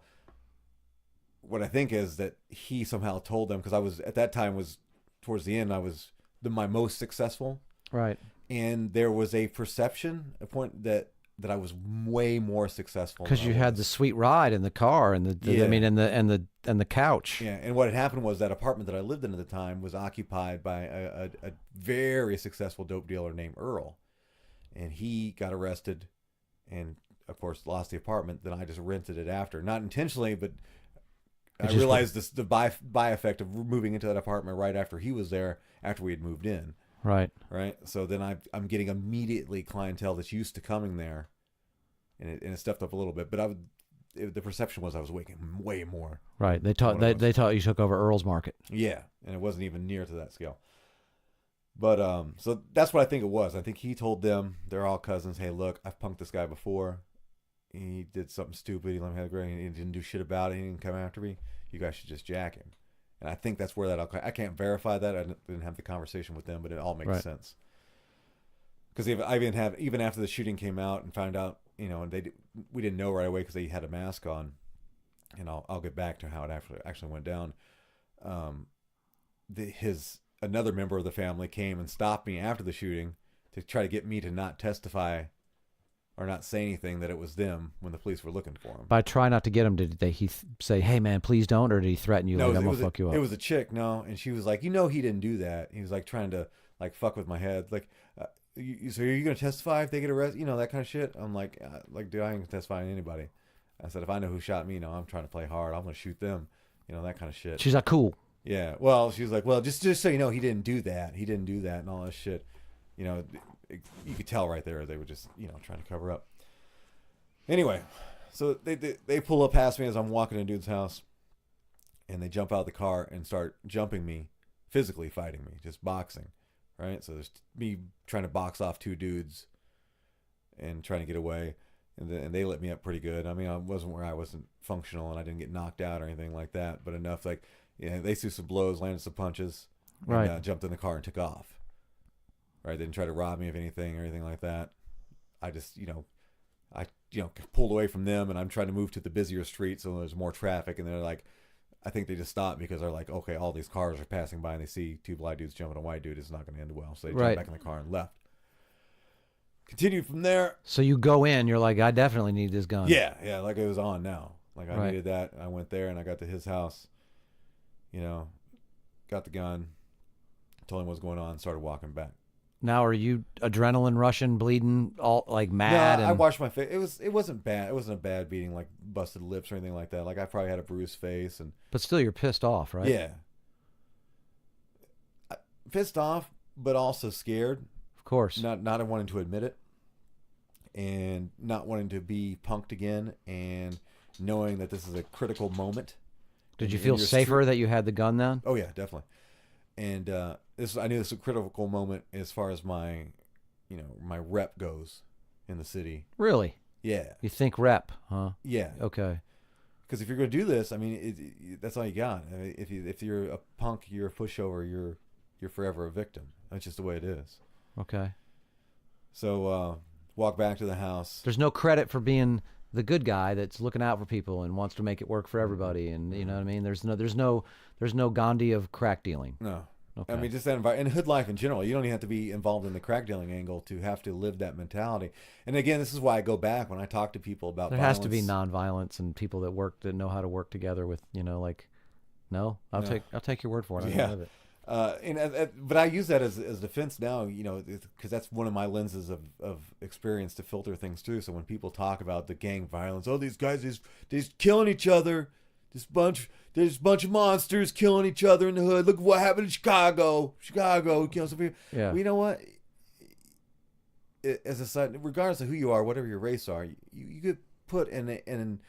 what I think is that he somehow told them, because I was at that time was towards the end, I was my most successful. Right. And there was a perception, a point that I was way more successful because you had the sweet ride in the car and the couch. Yeah, and what had happened was that apartment that I lived in at the time was occupied by a very successful dope dealer named Earl, and he got arrested, and of course lost the apartment. Then I just rented it after, not intentionally, but I realized the by effect of moving into that apartment right after he was there, after we had moved in. Right. Right. So then I'm getting immediately clientele that's used to coming there, and it stepped up a little bit. But the perception was I was waking way more. Right. They thought you took over Earl's Market. Yeah, and it wasn't even near to that scale. But so that's what I think it was. I think he told them, they're all cousins, hey, look, I've punked this guy before. He did something stupid. He let me have a grade. He didn't do shit about it. He didn't come after me. You guys should just jack him. And I think that's where I can't verify that. I didn't have the conversation with them, but it all makes sense. Because even after the shooting came out and found out, and we didn't know right away because they had a mask on. And I'll get back to how it actually went down. Another member of the family came and stopped me after the shooting to try to get me to not testify or not say anything that it was them when the police were looking for him. By try not to get him, did he say, hey, man, please don't? Or did he threaten you? No, like, I'm going to fuck you up? It was a chick, no. And she was like, he didn't do that. He was like trying to like fuck with my head. Like, so are you going to testify if they get arrested? That kind of shit. I'm like, dude, I ain't going to testify on anybody. I said, if I know who shot me, I'm trying to play hard. I'm going to shoot them. That kind of shit. She's like, cool. Yeah. Well, she was like, well, just so you know, he didn't do that. He didn't do that and all that shit. You could tell right there they were just, trying to cover up. Anyway, so they pull up past me as I'm walking in dude's house, and they jump out of the car and start jumping me, physically fighting me, just boxing, right? So there's me trying to box off two dudes and trying to get away, and they lit me up pretty good. I mean, I wasn't functional, and I didn't get knocked out or anything like that, but enough they threw some blows, landed some punches, right? And jumped in the car and took off. Right? They didn't try to rob me of anything or anything like that. I just, I pulled away from them, and I'm trying to move to the busier street so there's more traffic, and they're like, I think they just stopped because they're like, okay, all these cars are passing by and they see two black dudes jumping a white dude. It's not going to end well. So they jumped back in the car and left. Continued from there. So you go in, you're like, I definitely need this gun. Yeah, like it was on now. Like I needed that. I went there and I got to his house, got the gun, told him what was going on, started walking back. Now, are you adrenaline rushing, bleeding, all like mad? No, I washed my face. It wasn't bad. It wasn't a bad beating, like busted lips or anything like that. Like I probably had a bruised face, but still, you're pissed off, right? Yeah, pissed off, but also scared. Of course, not wanting to admit it, and not wanting to be punked again, and knowing that this is a critical moment. Did you feel safer that you had the gun then? Oh yeah, definitely. And I knew this was a critical moment as far as my, my rep goes in the city. Really? Yeah. You think rep, huh? Yeah. Okay. Because if you're going to do this, I mean, that's all you got. I mean, if you're a punk, you're a pushover, you're forever a victim. That's just the way it is. Okay. So walk back to the house. There's no credit for being the good guy that's looking out for people and wants to make it work for everybody, and you know what I mean. There's no Gandhi of crack dealing. No. Okay. I mean, just that environment and hood life in general. You don't even have to be involved in the crack dealing angle to have to live that mentality. And again, this is why I go back when I talk to people about there violence. has to be nonviolence and people that know how to work together with I'll take your word for it. I don't live it. But I use that as defense now, because that's one of my lenses of experience to filter things through. So when people talk about the gang violence, these guys they're killing each other, there's a bunch of monsters killing each other in the hood. Look what happened in Chicago, killing some people. Yeah. Well, you know what? As a side, regardless of who you are, whatever your race are, you get put in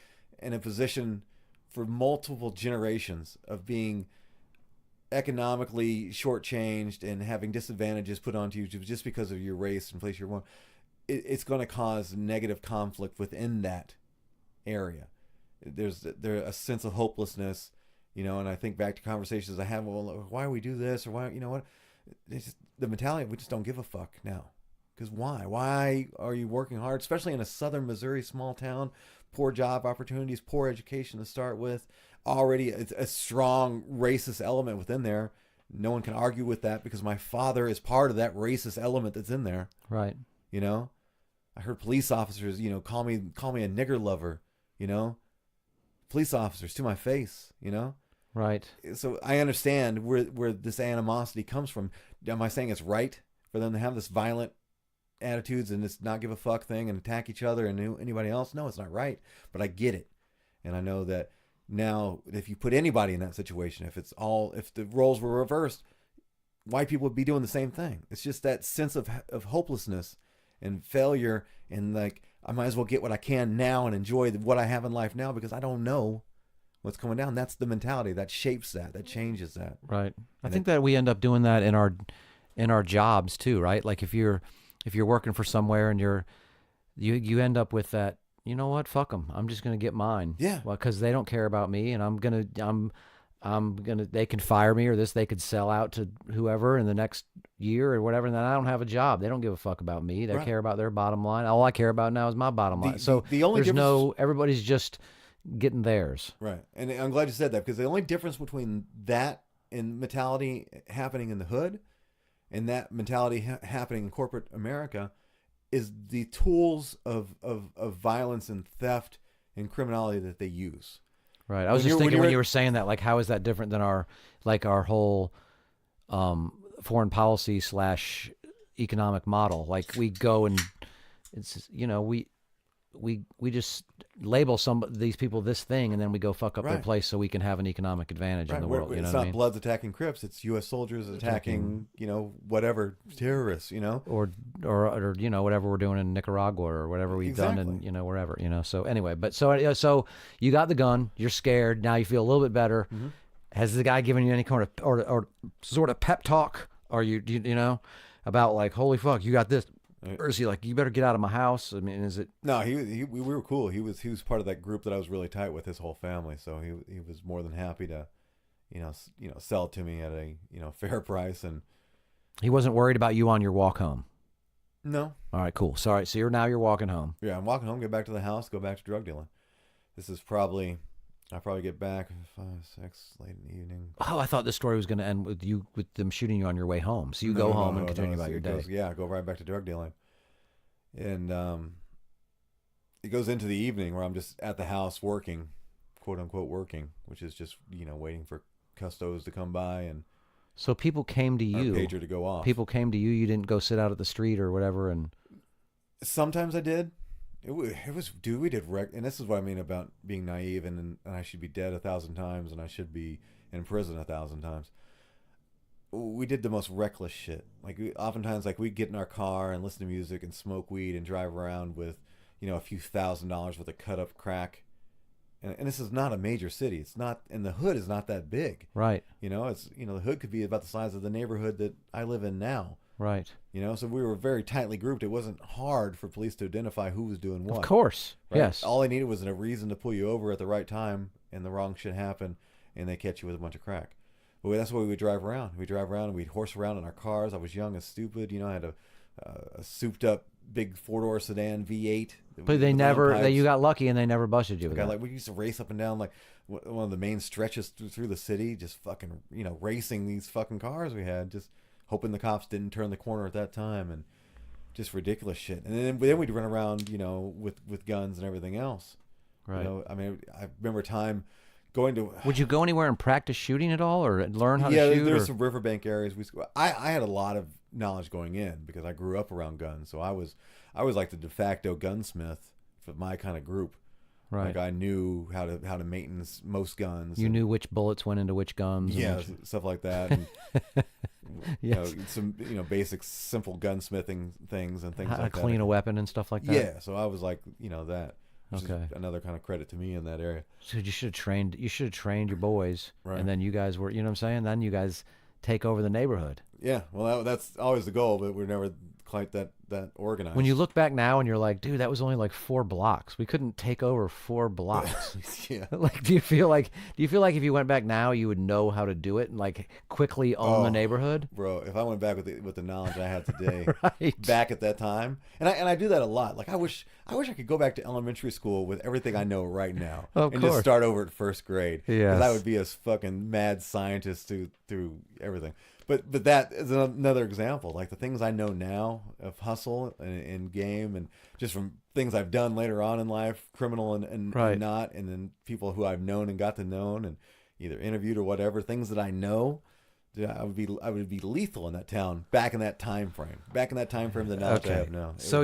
a position for multiple generations of being economically shortchanged and having disadvantages put onto you just because of your race and place you're born. It's going to cause negative conflict within that area. There's a sense of hopelessness, and I think back to conversations I have. Well, why do we do this, or why? What? It's just the mentality. We just don't give a fuck now. Because why? Why are you working hard, especially in a southern Missouri small town? Poor job opportunities, poor education to start with. Already a strong racist element within there. No one can argue with that because my father is part of that racist element that's in there. Right. I heard police officers, call me a nigger lover, police officers to my face, Right. So I understand where this animosity comes from. Am I saying it's right for them to have this violent attitudes and this not give a fuck thing and attack each other and anybody else? No, it's not right, but I get it. And I know that Now, if you put anybody in that situation, if the roles were reversed, white people would be doing the same thing. It's just that sense of hopelessness and failure, and like, I might as well get what I can now and enjoy what I have in life now because I don't know what's coming down. That's the mentality that shapes that changes that. Right. I think that we end up doing that in our jobs too, right? Like if you're working for somewhere and you end up with that, you know what? Fuck them. I'm just gonna get mine. Yeah. Well, because they don't care about me, and I'm gonna. They can fire me, or they could sell out to whoever in the next year or whatever, and then I don't have a job. They don't give a fuck about me. They care about their bottom line. All I care about now is my bottom line. So the only difference, everybody's just getting theirs. Right. And I'm glad you said that, because the only difference between that and mentality happening in the hood and that mentality happening in corporate America is the tools of violence and theft and criminality that they use. Right. I was just thinking when you were saying that, like, how is that different than our whole foreign policy / economic model? Like, we go and it's, we just label these people this thing, and then we go fuck up their place so we can have an economic advantage in the world. It's not Bloods attacking Crips; it's U.S. soldiers attacking whatever terrorists, or whatever we're doing in Nicaragua or whatever we've done in wherever, So anyway, but so you got the gun, you're scared, now you feel a little bit better. Mm-hmm. Has the guy given you any kind of or sort of pep talk? Or you about like, holy fuck, you got this? Or is he like, you better get out of my house? I mean, is it? No, we were cool. He was part of that group that I was really tight with, his whole family. So he was more than happy to, sell it to me at a fair price. And he wasn't worried about you on your walk home. No. All right, cool. Sorry. So you're walking home. Yeah, I'm walking home. Get back to the house. Go back to drug dealing. This is I'll probably get back 5, 6 late in the evening. Oh, I thought this story was going to end with them shooting you on your way home. So you go home and continue about your day. Go right back to drug dealing. And it goes into the evening where I'm just at the house working, quote unquote working, which is just, waiting for custos to come by and so people came to you. Pager to go off. People came to you. You didn't go sit out at the street or whatever. And sometimes I did. It was, dude, we did and this is what I mean about being naive and I should be dead 1,000 times and I should be in prison 1,000 times. We did the most reckless shit. Like, oftentimes, like, we'd get in our car and listen to music and smoke weed and drive around with, a few $1,000s worth of cut up crack. And this is not a major city. It's not, and the hood is not that big. Right. It's, the hood could be about the size of the neighborhood that I live in now. Right. So we were very tightly grouped. It wasn't hard for police to identify who was doing what. Of course. Right? Yes. All they needed was a reason to pull you over at the right time, and the wrong shit happened, and they catch you with a bunch of crack. But that's why we would drive around. We'd drive around and we'd horse around in our cars. I was young and stupid. I had a souped up big 4-door sedan V8. But you got lucky and they never busted you with that. We used to race up and down like one of the main stretches through the city, just fucking, racing these fucking cars we had, just hoping the cops didn't turn the corner at that time, and just ridiculous shit. And then we'd run around, with guns and everything else. Right. I remember a time going to. Would you go anywhere and practice shooting at all, or learn how to shoot? Yeah, there's some riverbank areas. I had a lot of knowledge going in because I grew up around guns, so I was like the de facto gunsmith for my kind of group. Right. Like, I knew how to maintenance most guns. You knew which bullets went into which guns. Yeah, stuff like that. And, yes. Some basic simple gunsmithing things and things how like to that. clean a weapon and stuff like that. Yeah, so I was like, that. Which okay. is another kind of credit to me in that area. So you should have trained. You should have trained your boys, right. And then you guys were, you know what I'm saying? Then you guys take over the neighborhood. Yeah, well, that's always the goal, but we're never quite that organized. When you look back now and you're like, dude, that was only like 4 blocks. We couldn't take over 4 blocks. Yeah. Like, do you feel like if you went back now, you would know how to do it and like quickly own the neighborhood? Bro, if I went back with the knowledge I had today, right. Back at that time, and I do that a lot. Like, I wish I could go back to elementary school with everything I know right now, of and course. just start over at first grade. Yeah, because I would be a fucking mad scientist through everything. But that is another example. Like, the things I know now of hustle and game, and just from things I've done later on in life, criminal and not, and then people who I've known and got to know and either interviewed or whatever, things that I know, Yeah, I would be lethal in that town back in that time frame. Back in that time frame, the knowledge I have now. So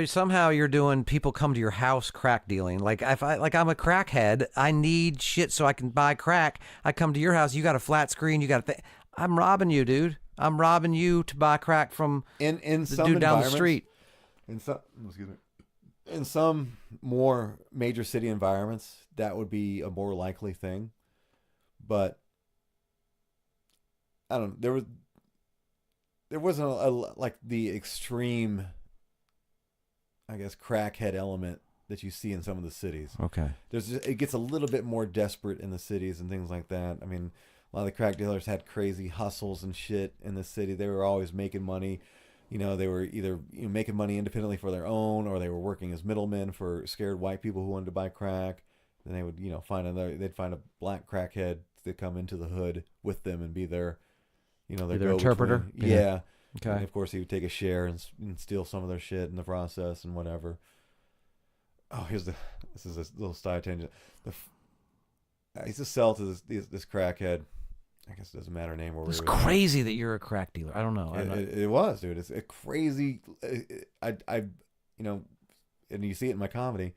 somehow you're doing people come to your house crack dealing. Like if I'm a crackhead, I need shit so I can buy crack. I come to your house, you got a flat screen, you got I'm robbing you, dude. I'm robbing you to buy crack from in the some dude down the street. In some more major city environments, that would be a more likely thing. But I don't know. There wasn't like the extreme, I guess, crackhead element that you see in some of the cities. Okay. It gets a little bit more desperate in the cities and things like that. I mean, a lot of the crack dealers had crazy hustles and shit in the city. They were always making money. You know, they were either making money independently for their own, or they were working as middlemen for scared white people who wanted to buy crack. Then they would, they'd find a black crackhead to come into the hood with them and be their their interpreter. Yeah. Okay. And of course, he would take a share and steal some of their shit in the process and whatever. Oh, this is a little side tangent. I used to sell to this crackhead. I guess it doesn't matter name or. It's crazy that you're a crack dealer. I don't know. It was, dude. It's a crazy. And you see it in my comedy.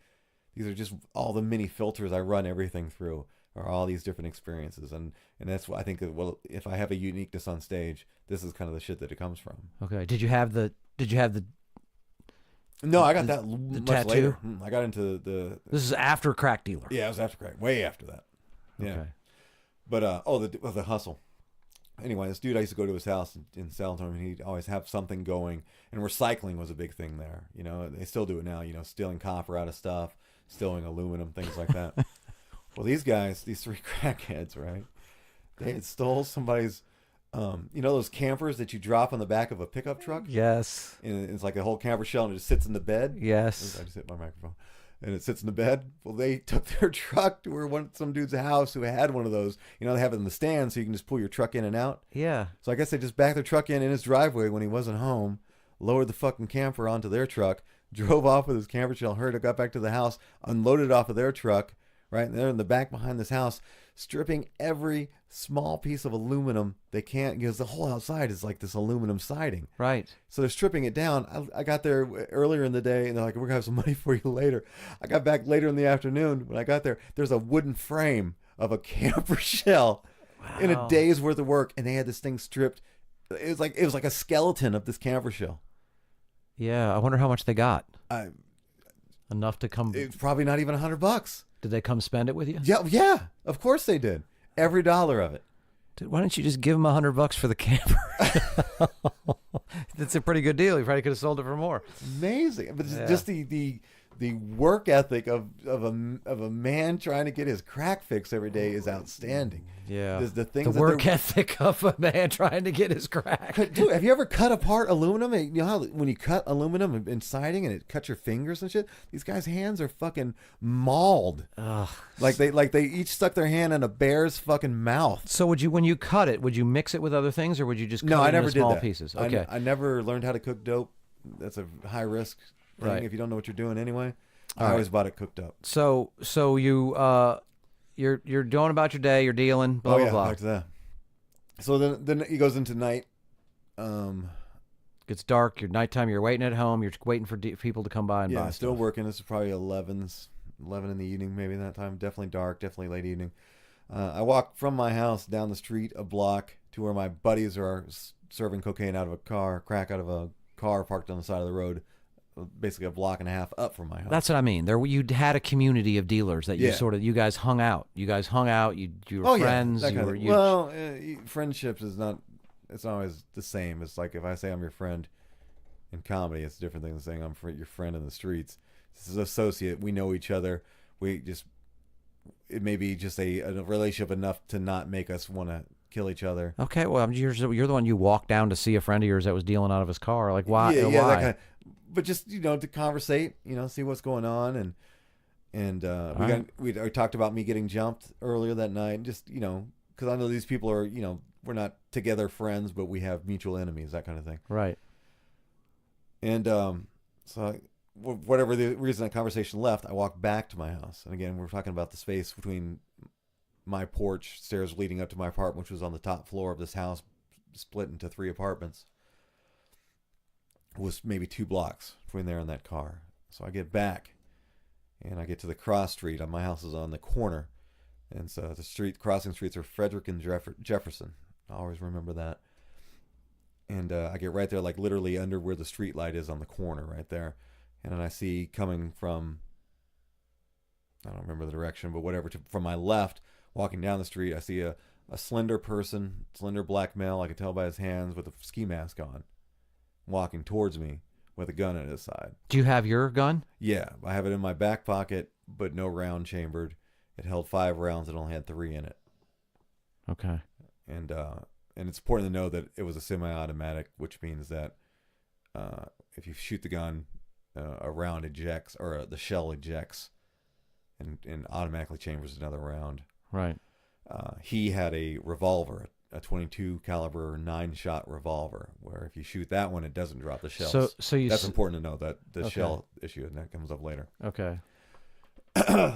These are just all the mini filters I run everything through. Are all these different experiences, and that's what I think. Well, if I have a uniqueness on stage, this is kind of the shit that it comes from. Okay. Did you have the? No, I got that much tattoo? later. I got into the. This is after crack dealer. Yeah, it was after crack. Way after that. Yeah. Okay. But the hustle. Anyway, this dude, I used to go to his house and sell to him, and he'd always have something going. And recycling was a big thing there. You know, they still do it now. You know, stealing copper out of stuff, stealing aluminum, things like that. Well, these three crackheads, right? They had stole somebody's, those campers that you drop on the back of a pickup truck? Yes. And it's like a whole camper shell, and it just sits in the bed? Yes. I just hit my microphone. And it sits in the bed. Well, they took their truck to some dude's house who had one of those. You know, they have it in the stand, so you can just pull your truck in and out. Yeah. So I guess they just backed their truck in his driveway when he wasn't home, lowered the fucking camper onto their truck, drove off with his camper shell, got back to the house, unloaded off of their truck, right there in the back behind this house, stripping every small piece of aluminum they can, because the whole outside is like this aluminum siding. Right. So they're stripping it down. I got there earlier in the day, and they're like, we're going to have some money for you later. I got back later in the afternoon. When I got there's a wooden frame of a camper shell in a day's worth of work, and they had this thing stripped. It was like a skeleton of this camper shell. Yeah, I wonder how much they got. Enough to come. It's probably not even $100. Did they come spend it with you? Yeah, of course they did. Every dollar of it. Dude, why don't you just give them $100 for the camper? That's a pretty good deal. You probably could have sold it for more. Amazing, but just the work ethic of a man trying to get his crack fix every day is outstanding. Yeah, the work ethic of a man trying to get his crack. Dude, have you ever cut apart aluminum? You know how when you cut aluminum and siding and it cuts your fingers and shit? These guys' hands are fucking mauled. Ugh. Like they each stuck their hand in a bear's fucking mouth. So when you cut it, would you mix it with other things, or would you just cut I it never into small did that. pieces? Okay. I never learned how to cook dope. That's a high risk thing Right. if you don't know what you're doing anyway. I All always bought it cooked up. So you're doing about your day, you're dealing, blah blah blah. Back to that. So then he goes into night. It's dark. You're nighttime. You're waiting at home. You're waiting for people to come by and buy. Still stuff. working. This is probably 11 in the evening, maybe that time. Definitely dark. Definitely late evening. I walk from my house down the street a block to where my buddies are serving cocaine out of a car, crack out of a car parked on the side of the road, basically a block and a half up from my house. That's what I mean. You had a community of dealers that you guys hung out. You were friends. Friendships is not. It's always the same. It's like if I say I'm your friend in comedy, it's a different thing than saying I'm your friend in the streets. This is an associate. We know each other. It may be just a relationship enough to not make us want to kill each other. Okay, well, you're the one you walked down to see a friend of yours that was dealing out of his car. Like, why? Yeah, why? that kind of, but just to conversate, see what's going on, and we talked about me getting jumped earlier that night, just because I know these people are we're not together friends, but we have mutual enemies, that kind of thing. Right. And so whatever the reason that conversation left, I walked back to my house, and again we're talking about the space between my porch, stairs leading up to my apartment, which was on the top floor of this house, split into 3 apartments, was maybe 2 blocks between there and that car. So I get back, and I get to the cross street. My house is on the corner, and so the crossing streets are Frederick and Jefferson. I always remember that. And I get right there, like literally under where the street light is on the corner right there. And then I see coming from, I don't remember the direction, but whatever, from my left, walking down the street, I see a slender person, slender black male, I could tell by his hands, with a ski mask on, walking towards me with a gun at his side. Do you have your gun? Yeah, I have it in my back pocket, but no round chambered. It held 5 rounds and only had 3 in it. Okay. And it's important to know that it was a semi-automatic, which means that if you shoot the gun, a round ejects, or the shell ejects, and automatically chambers another round. Right. He had a revolver, a .22 caliber 9-shot revolver, where if you shoot that one, it doesn't drop the shells. So that's important to know, that the shell issue, and that comes up later. Okay.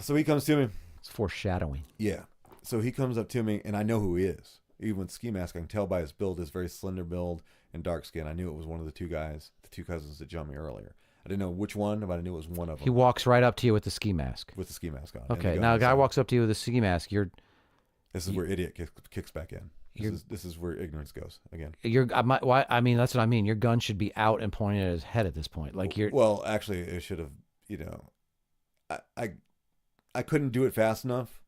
So he comes to me. It's foreshadowing. Yeah. So he comes up to me, and I know who he is. Even with ski mask, I can tell by his build, his very slender build and dark skin. I knew it was one of the 2 guys, the 2 cousins that jumped me earlier. I didn't know which one, but I knew it was one of them. He walks right up to you with the ski mask. With the ski mask on. Okay. Now a guy walks up to you with a ski mask. This is where idiot kicks back in. This is where ignorance goes again. I mean, that's what I mean. Your gun should be out and pointing at his head at this point. Like you're. Well, actually, it should have. I couldn't do it fast enough,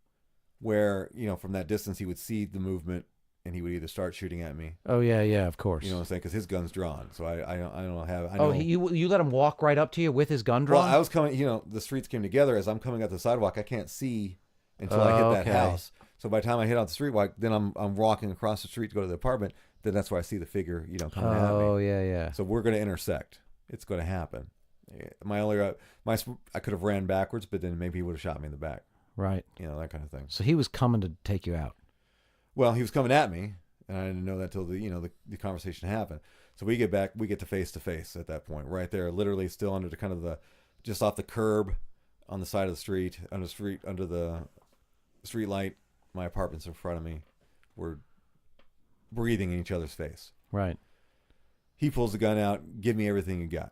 where from that distance he would see the movement and he would either start shooting at me. Oh yeah, of course. You know what I'm saying? Because his gun's drawn, so I don't have. You let him walk right up to you with his gun drawn? Well, I was coming. The streets came together as I'm coming up the sidewalk. I can't see until I hit that house. So by the time I hit on the street, then I'm walking across the street to go to the apartment. Then that's where I see the figure, coming at me. Oh yeah. So we're going to intersect. It's going to happen. I could have ran backwards, but then maybe he would have shot me in the back. Right. That kind of thing. So he was coming to take you out. Well, he was coming at me, and I didn't know that till the conversation happened. So we get to face at that point, right there, literally still under the kind of just off the curb on the side of the street, under the street light. My apartment's in front of me. We're breathing in each other's face. Right. He pulls the gun out. Give me everything you got.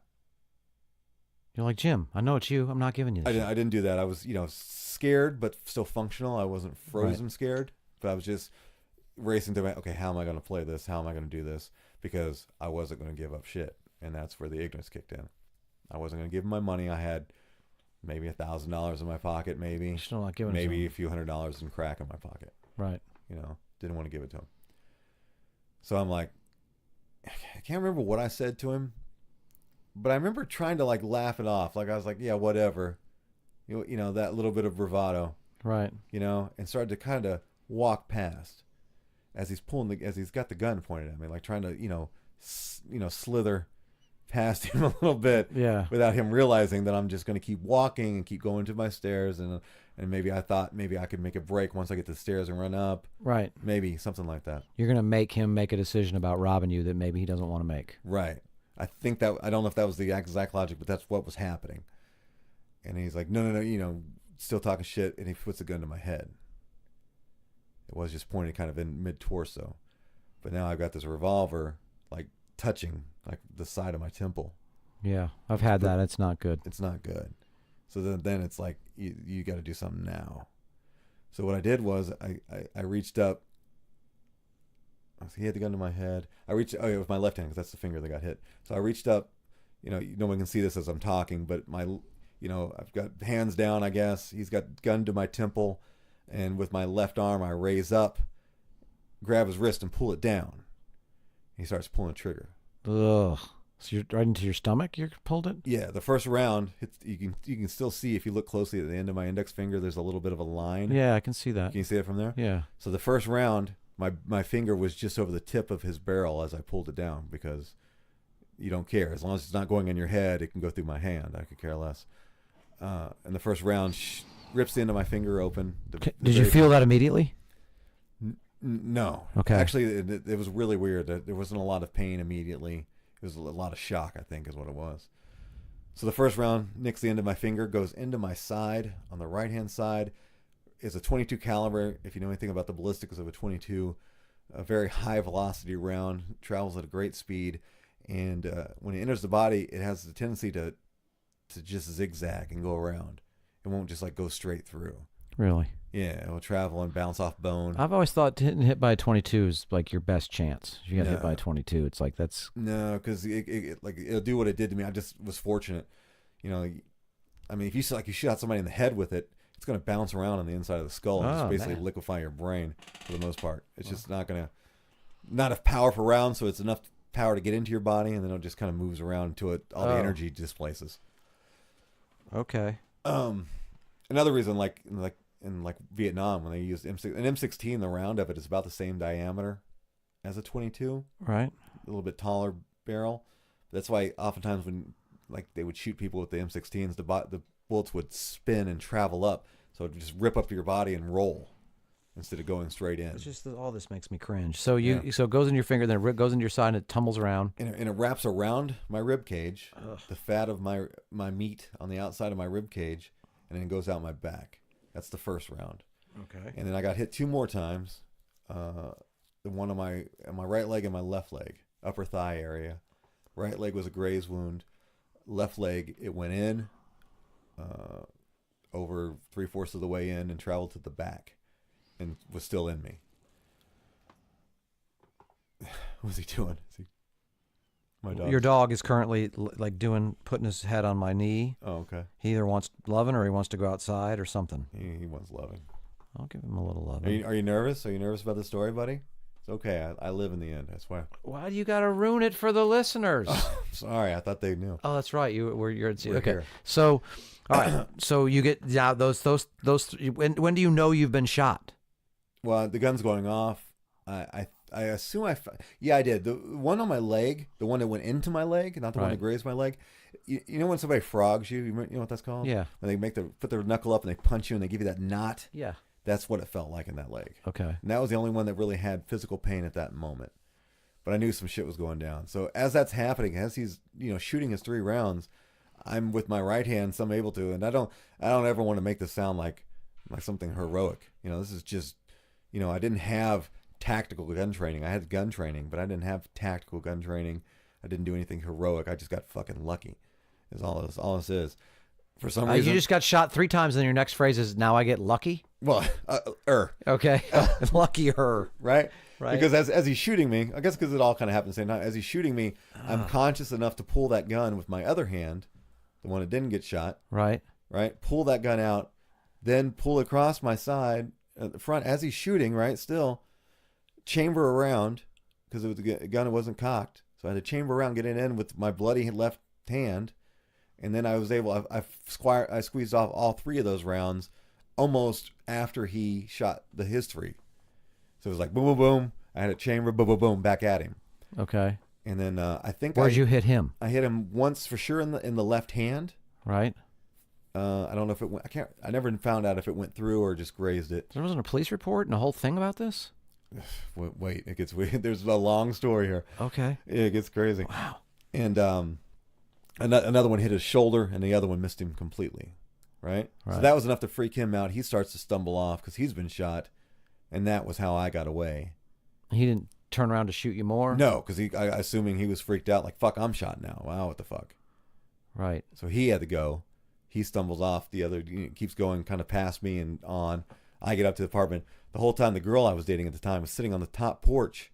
You're like, Jim, I know it's you. I'm not giving you this. I didn't do that. I was, scared, but still functional. I wasn't frozen scared, but I was just racing to okay, how am I going to play this? How am I going to do this? Because I wasn't going to give up shit. And that's where the ignorance kicked in. I wasn't going to give him my money. I had maybe $1,000 in my pocket, maybe. You're still not giving it to maybe him. a few $100s in crack in my pocket. Right. Didn't want to give it to him. So I'm like, I can't remember what I said to him, but I remember trying to laugh it off. Like I was like, yeah, whatever. That little bit of bravado. Right. And started to kind of walk past as he's got the gun pointed at me, like trying to, slither past him a little bit. Yeah. Without him realizing that I'm just going to keep walking and keep going to my stairs. And maybe I thought maybe I could make a break once I get to the stairs and run up. Right. Maybe something like that. You're going to make him make a decision about robbing you that maybe he doesn't want to make. Right. I think that, I don't know if that was the exact logic, but that's what was happening. And he's like, no, still talking shit. And he puts a gun to my head. It was just pointed kind of in mid-torso. But now I've got this revolver, touching, the side of my temple. Yeah, I've had that. It's not good. It's not good. So then it's like, you got to do something now. So what I did was I reached up. He had the gun to my head. I reached, it was my left hand because that's the finger that got hit. So I reached up. No one can see this as I'm talking, but I've got hands down, I guess. He's got gun to my temple, and with my left arm, I raise up, grab his wrist, and pull it down. He starts pulling the trigger. Ugh. So you're right into your stomach? You pulled it? Yeah. The first round, you can still see if you look closely at the end of my index finger. There's a little bit of a line. Yeah, I can see that. Can you see it from there? Yeah. So the first round, my finger was just over the tip of his barrel as I pulled it down, because you don't care. As long as it's not going in your head, it can go through my hand. I could care less. And the first round rips the end of my finger open. Did you feel that immediately? No. Okay. Actually, it was really weird. There wasn't a lot of pain immediately. It was a lot of shock, I think, is what it was. So the first round nicks the end of my finger, goes into my side on the right-hand side, is a 22 caliber. If you know anything about the ballistics of a 22, a very high velocity round, travels at a great speed, and when it enters the body, it has the tendency to just zigzag and go around. It won't just like go straight through. Really? Yeah, it will travel and bounce off bone. I've always thought getting hit by a 22 is like your best chance. If you got hit No. by a 22, it's like that's... No, because it'll do what it did to me. I just was fortunate. You know, I mean, if you shot somebody in the head with it, it's going to bounce around on the inside of the skull and just basically liquefy your brain for the most part. It's just not enough power per round, so it's enough power to get into your body, and then it just kind of moves around until all the energy displaces. Okay. Another reason, like in Vietnam, when they used an M16, the round of it is about the same diameter as a 22. Right. A little bit taller barrel. That's why oftentimes when they would shoot people with the M16s, the bullets would spin and travel up, so it would just rip up your body and roll instead of going straight in. It's just that all this makes me cringe. So so it goes in your finger, then it goes into your side, and it tumbles around. And it wraps around my rib cage, the fat of my meat on the outside of my rib cage, and then it goes out my back. That's the first round. Okay. And then I got hit 2 more times. The one on my right leg and my left leg, upper thigh area. Right leg was a graze wound. Left leg, it went in over 3/4 of the way in and traveled to the back and was still in me. What's he doing? My dog. Your dog is currently putting his head on my knee. Oh, okay. He either wants loving or he wants to go outside or something. He wants loving. I'll give him a little loving. Are you nervous? Are you nervous about the story, buddy? It's okay. I live in the end. I swear. Why do you got to ruin it for the listeners? Oh, sorry. I thought they knew. Oh, that's right. You're We're okay. here. So, all right. So you get those. When do you know you've been shot? Well, the gun's going off. I assume I did. The one on my leg, the one that went into my leg, not the one that grazed my leg. You know when somebody frogs you? You know what that's called? Yeah. When they put their knuckle up and they punch you and they give you that knot. Yeah. That's what it felt like in that leg. Okay. And that was the only one that really had physical pain at that moment. But I knew some shit was going down. So as that's happening, as he's shooting his 3 rounds, I'm with my right hand, so I'm able to, and I don't ever want to make this sound like something heroic. This is just, I didn't have tactical gun training. I had gun training, but I didn't have tactical gun training. I didn't do anything heroic. I just got fucking lucky. Is all this is. For some reason, you just got shot 3 times, and your next phrase is, "Now I get lucky." Well, Okay, luckier. Right? Right. Because as he's shooting me, I guess because it all kind of happened at the same time. As he's shooting me, I'm conscious enough to pull that gun with my other hand, the one that didn't get shot. Right. Right. Pull that gun out, then pull across my side, the front as he's shooting. Right. Still, chamber around because it was a gun that wasn't cocked, so I had to chamber around, get it in with my bloody left hand. And then I was able, I squeezed off all 3 of those rounds almost after he shot his 3. So it was like boom, boom, boom. I had a chamber, boom, boom, boom, back at him. Okay. And then I think Where'd you hit him? I hit him once for sure in the left hand. Right. I don't know if it went. I never found out if it went through or just grazed it. There wasn't a police report and a whole thing about this? Wait, it gets weird. There's a long story here. Okay. It gets crazy. Wow. And another one hit his shoulder, and the other one missed him completely. Right? So that was enough to freak him out. He starts to stumble off because he's been shot, and that was how I got away. He didn't turn around to shoot you more? No, because assuming he was freaked out, like, fuck, I'm shot now. Wow, what the fuck? Right. So he had to go. He stumbles off. The other keeps going kind of past me and on. I get up to the apartment. The whole time, the girl I was dating at the time was sitting on the top porch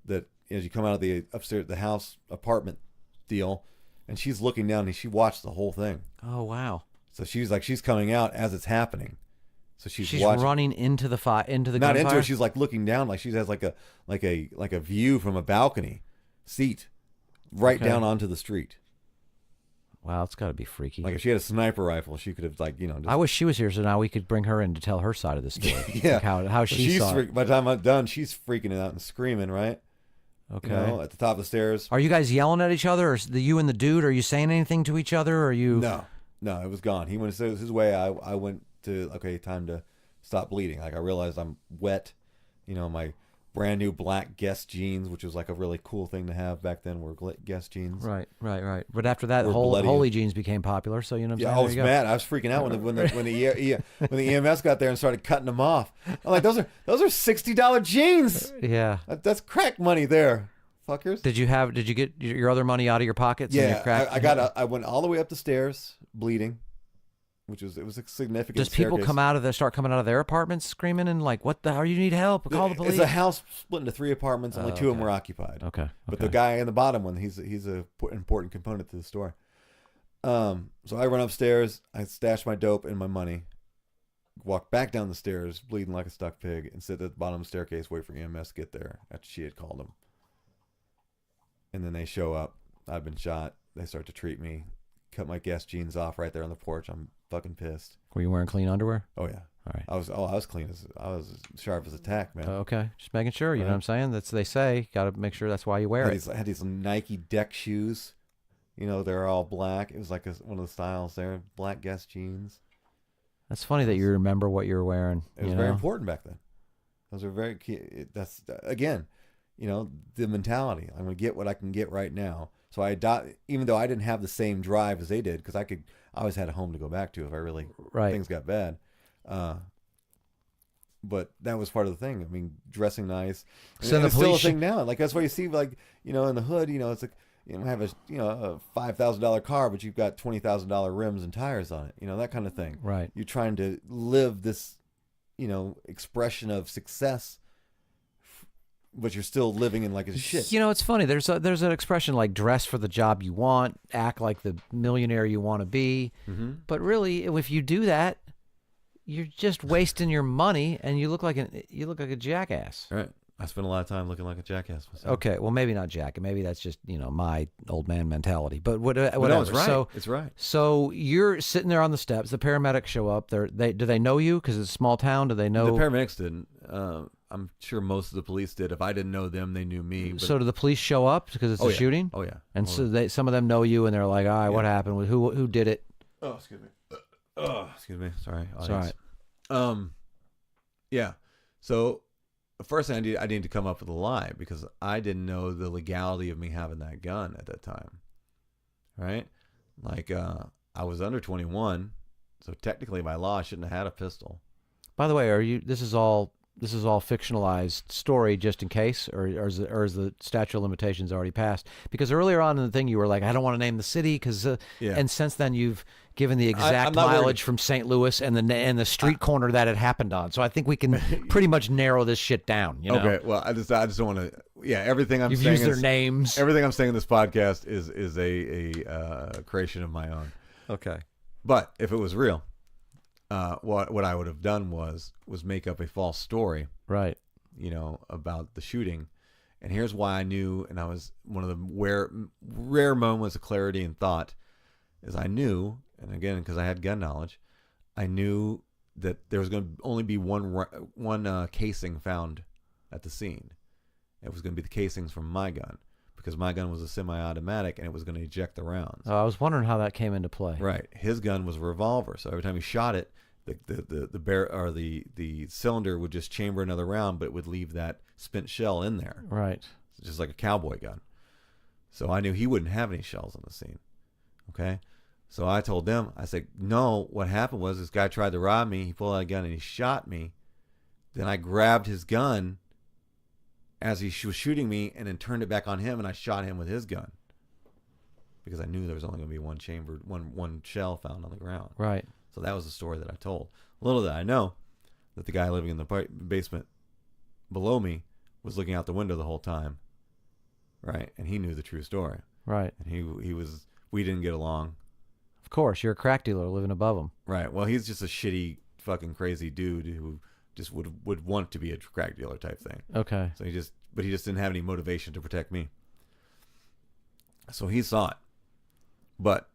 that, as you come out of the upstairs, the house apartment deal, and she's looking down and she watched the whole thing. Oh, wow. So she's coming out as it's happening. So she's watching. Running into the into the not gunfire? into it. She's like looking down, like she has like a view from a balcony seat, right down onto the street. Wow, it's got to be freaky. Like if she had a sniper rifle, she could have just, I wish she was here so now we could bring her in to tell her side of the story. Yeah, like how she saw it. By the time I'm done, she's freaking out and screaming. Right. Okay. At the top of the stairs. Are you guys yelling at each other, or you and the dude? Are you saying anything to each other? Or are you? No, it was gone. He went his way. I went to time to stop bleeding. Like I realized I'm wet. My brand new black Guess jeans, which was like a really cool thing to have back then. Were Guess jeans. Right. But after that, We're whole bloody. holy jeans became popular. So you know what I'm Yeah, saying? I was mad. I was freaking out when the EMS got there and started cutting them off. I'm like, those are $60 jeans. Yeah. That's crack money there, fuckers. Did you get your other money out of your pockets? And you Yeah, cracked? I went all the way up the stairs, bleeding, it was a significant. Does people staircase. start coming out of their apartments screaming and like, what the hell? You need help? Call the police. It's a house split into 3 apartments. Only 2 of them okay. were occupied. Okay. But the guy in the bottom one, he's a important component to the story. So I run upstairs. I stash my dope and my money. Walk back down the stairs, bleeding like a stuck pig, and sit at the bottom of the staircase, wait for EMS to get there after she had called them. And then they show up. I've been shot. They start to treat me. Cut my Guess jeans off right there on the porch. I'm fucking pissed. Were you wearing clean underwear? Oh yeah. All right. I was clean I was as sharp as a tack, man. Okay. Just making sure. You know Right. what I'm saying? That's they say. Got to make sure that's why you wear it. I had these Nike deck shoes. You know, they're all black. It was like one of the styles there. Black Guess jeans. That's funny that you remember what you were wearing. It was very important back then. Those are very key. That's again, the mentality. I'm gonna get what I can get right now. So even though I didn't have the same drive as they did, because I always had a home to go back to if things got bad. But that was part of the thing. I mean, dressing nice. So and the it's still a police thing now. Like that's why you see, like in the hood, it's like have a $5,000 car, but you've got $20,000 rims and tires on it. That kind of thing. Right. You're trying to live this, expression of success, but you're still living in like a shit. It's funny. There's an expression like dress for the job you want, act like the millionaire you want to be. Mm-hmm. But really, if you do that, you're just wasting your money, and you look like a jackass. Right. I spent a lot of time looking like a jackass myself. Okay, well maybe not jack. Maybe that's just my old man mentality. But whatever. No, it's right. So it's right. So you're sitting there on the steps. The paramedics show up. Do they know you? Because it's a small town. Do they know? The paramedics didn't. I'm sure most of the police did. If I didn't know them, they knew me. But... So do the police show up because it's a shooting? Oh yeah. And so some of them know you, and they're like, all right, what happened? Who did it? Oh, excuse me. Excuse me. Sorry. It's all right. Yeah. So. First thing I need to come up with a lie because I didn't know the legality of me having that gun at that time. Right? Like, I was under 21, so technically by law I shouldn't have had a pistol. By the way, this is all fictionalized story just in case, or is the statute of limitations already passed? Because earlier on in the thing you were like, I don't want to name the city because, and since then you've given the exact mileage from St. Louis and the street corner that it happened on. So I think we can pretty much narrow this shit down. Okay. Well, I just don't want to. Yeah, everything I'm You've saying used their names. Everything I'm saying in this podcast is a creation of my own. Okay. But if it was real. What I would have done was make up a false story, right? About the shooting, and here's why I knew. And I was one of the rare moments of clarity and thought, is I knew, and again because I had gun knowledge, I knew that there was going to only be one casing found at the scene. It was going to be the casings from my gun because my gun was a semi-automatic and it was going to eject the rounds. Oh, I was wondering how that came into play. Right. His gun was a revolver, so every time he shot it, the cylinder would just chamber another round, but it would leave that spent shell in there. Right. It's just like a cowboy gun. So I knew he wouldn't have any shells on the scene. Okay. So I told them, I said, no, what happened was this guy tried to rob me. He pulled out a gun and he shot me. Then I grabbed his gun as he was shooting me and then turned it back on him and I shot him with his gun. Because I knew there was only going to be one shell found on the ground. Right. So that was the story that I told. Little did I know that the guy living in the basement below me was looking out the window the whole time. Right. And he knew the true story. Right. And we didn't get along. Of course, you're a crack dealer living above him. Right. Well, he's just a shitty fucking crazy dude who just would want to be a crack dealer type thing. Okay. So he just didn't have any motivation to protect me. So he saw it. But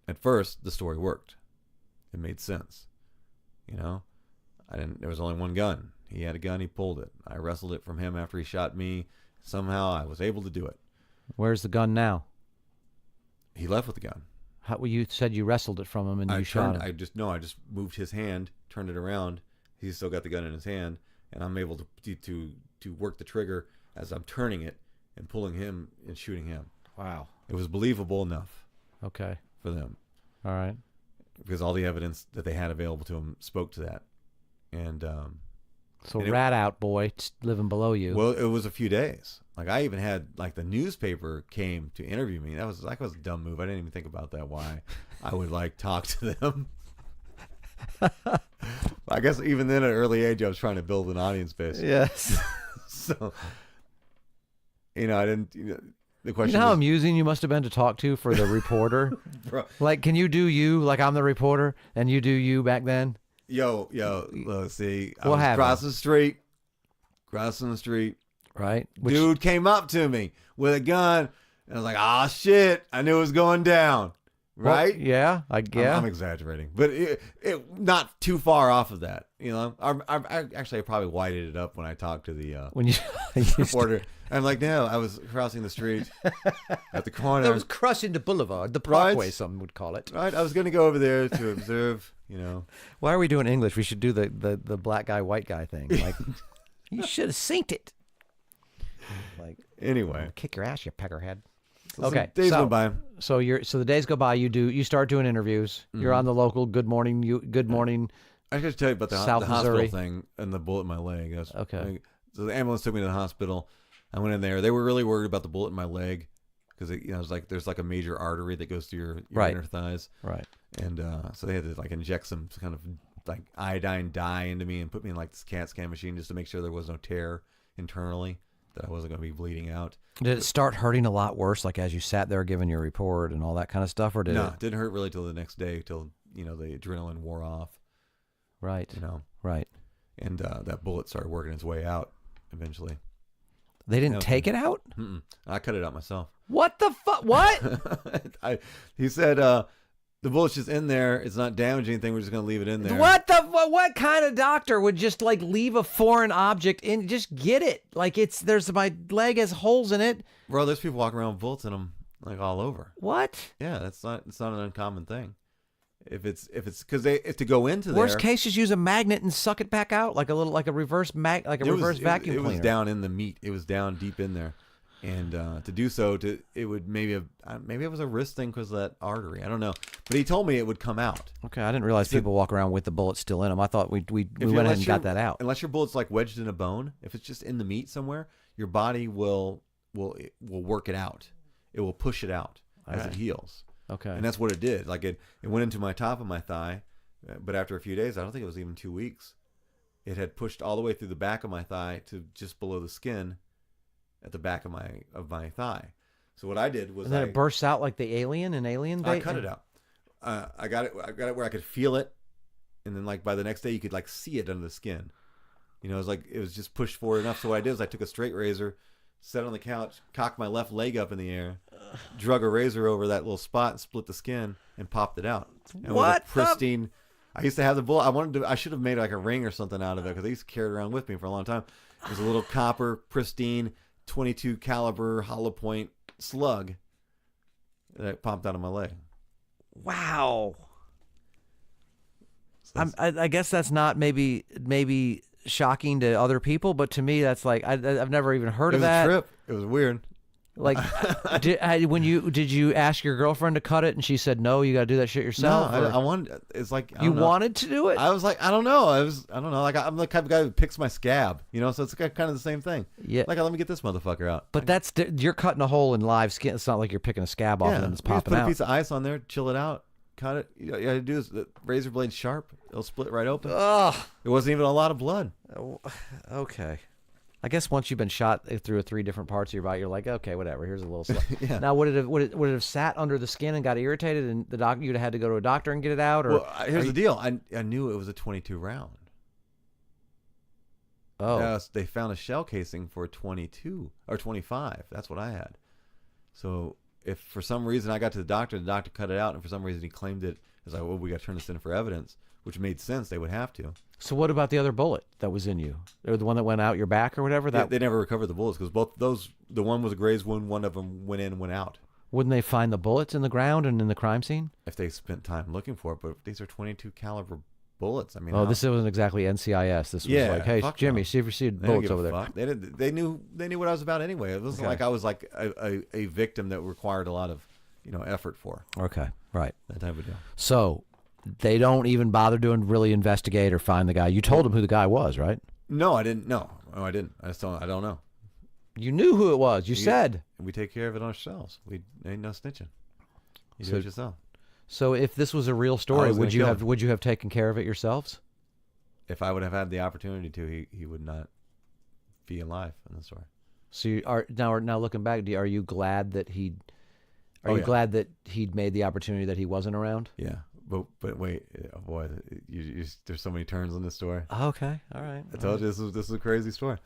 at first the story worked. It made sense. There was only one gun. He had a gun, he pulled it. I wrestled it from him after he shot me. Somehow I was able to do it. Where's the gun now? He left with the gun. You said you wrestled it from him and you shot him. I just moved his hand, turned it around. He's still got the gun in his hand, and I'm able to to work the trigger as I'm turning it and pulling him and shooting him. Wow. It was believable enough Okay. for them All right. because all the evidence that they had available to them spoke to that. And So and rat out boy living below you. well, it was a few days. Like I even had like the newspaper came to interview me. That was a dumb move. I didn't even think about that. Why I would like talk to them. I guess even then at an early age, I was trying to build an audience base. Yes. So, I didn't. The question. You know how was, amusing you must have been to talk to for the reporter? bro, Like, can you do you? Like, I'm the reporter, and you do you back then? yo, look, see, I What was happened? crossing the street. Right? Dude came up to me with a gun, and I was like, "Ah, shit! I knew it was going down." Right? Well, yeah. I'm exaggerating, but it not too far off of that. I actually probably whited it up when I talked to the When you reporter. I'm like, no, I was crossing the street at the corner. That was crossing the boulevard, the Right. parkway, some would call it. Right, I was going to go over there to observe. Why are we doing English? We should do the black guy, white guy thing. Like, you should have synced it. Like, Anyway, kick your ass, you peckerhead. so Okay, some days so- went by. So the days go by. You start doing interviews. You're on the local Good Morning. Good Morning. I should tell you about the South hospital Missouri. thing and the bullet in my leg. Okay. So the ambulance took me to the hospital. I went in there. They were really worried about the bullet in my leg because it was like there's like a major artery that goes through your Right. inner thighs. Right. And so they had to like inject some kind of like iodine dye into me and put me in like this CAT scan machine just to make sure there was no tear internally, that I wasn't going to be bleeding out. Did it start hurting a lot worse, like as you sat there giving your report and all that kind of stuff, or did No, it? it didn't hurt really till the next day, till the adrenaline wore off. Right. Right. And that bullet started working its way out eventually. They didn't Okay. take it out. Mm-mm. I cut it out myself. What the fuck? What? He said the bullet's just in there. It's not damaging anything. We're just going to leave it in there. What kind of doctor would just like leave a foreign object in? Just get it. Like there's my leg has holes in it. Bro, there's people walking around with bullets in them like all over. What? Yeah, it's not an uncommon thing. If it's because if to go into Worst there, case, just use a magnet and suck it back out like a reverse reverse vacuum it cleaner. was down in the meat. It was down deep in there, and to do so, it would maybe it was a wrist thing because of that artery. I don't know, but he told me it would come out. Okay, I didn't realize people walk around with the bullets still in them. I thought we went ahead and got that out. Unless your bullet's like wedged in a bone, if it's just in the meat somewhere, your body will work it out. It will push it out as it heals. Okay. And that's what it did. Like it went into my top of my thigh, but after a few days, I don't think it was even 2 weeks, it had pushed all the way through the back of my thigh to just below the skin at the back of my thigh. So what I did was And then it bursts out like the alien in Alien. I cut it out. I got it where I could feel it, and then like by the next day you could like see it under the skin. It was just pushed forward enough. So what I did was I took a straight razor, sat on the couch, cocked my left leg up in the air, drug a razor over that little spot and split the skin and popped it out. And What with a pristine. I used to have the bullet. I should have made like a ring or something out of it because I used to carry it around with me for a long time. It was a little copper, pristine, 22 caliber hollow point slug that popped out of my leg. Wow. So I guess that's not maybe shocking to other people, but to me that's like I've never even heard it of was that. a trip. It was weird. Like, did you ask your girlfriend to cut it and she said no? You got to do that shit yourself. No, or- I wanted. It's like I you don't know. wanted to do it. I was like, I don't know. I don't know. Like I'm the type of guy who picks my scab. So it's kind of the same thing. Yeah. Like let me get this motherfucker out. But you're cutting a hole in live skin. It's not like you're picking a scab off and then it's you just popping put out. a piece of ice on there, chill it out, cut it. You gotta do is the razor blade sharp. It'll split right open. Ugh. It wasn't even a lot of blood. Okay. I guess once you've been shot through 3 different parts of your body, you're like, okay, whatever. Here's a little. Yeah. Now, would it have sat under the skin and got irritated, and you'd have had to go to a doctor and get it out, or? Well, here's the deal. I knew it was a 22 round. Oh, They found a shell casing for 22 or 25. That's what I had. So if for some reason I got to the doctor cut it out, and for some reason he claimed it, it's like, well, we got to turn this in for evidence, which made sense. They would have to. so what about the other bullet that was in you, or the one that went out your back or whatever? That They never recovered the bullets because both those, the one was a graze wound, one of them went in and went out. wouldn't they find the bullets in the ground and in the crime scene? If they spent time looking for it, but these are 22 caliber bullets. I mean, Oh, this wasn't exactly NCIS. This was Yeah, like, hey, fuck Jimmy, no. see if you see They didn't bullets give a over there. fuck. They knew what I was about anyway. It wasn't Okay. like I was like a victim that required a lot of effort for Okay, right. that type of deal. So they don't even bother to really investigate or find the guy. You told them who the guy was, right? No, I didn't. No, I didn't. I don't know. You knew who it was. You said. We take care of it ourselves. We ain't no snitching. You do So- it yourself. So if this was a real story, was gonna kill him. would you have taken care of it yourselves? If I would have had the opportunity to, he would not be alive in the story. So you are now looking back. Are you glad that Oh, yeah. glad that he'd made the opportunity that he wasn't around? Yeah, but wait, boy, there's so many turns in this story. Okay, all right. I told you this is a crazy story.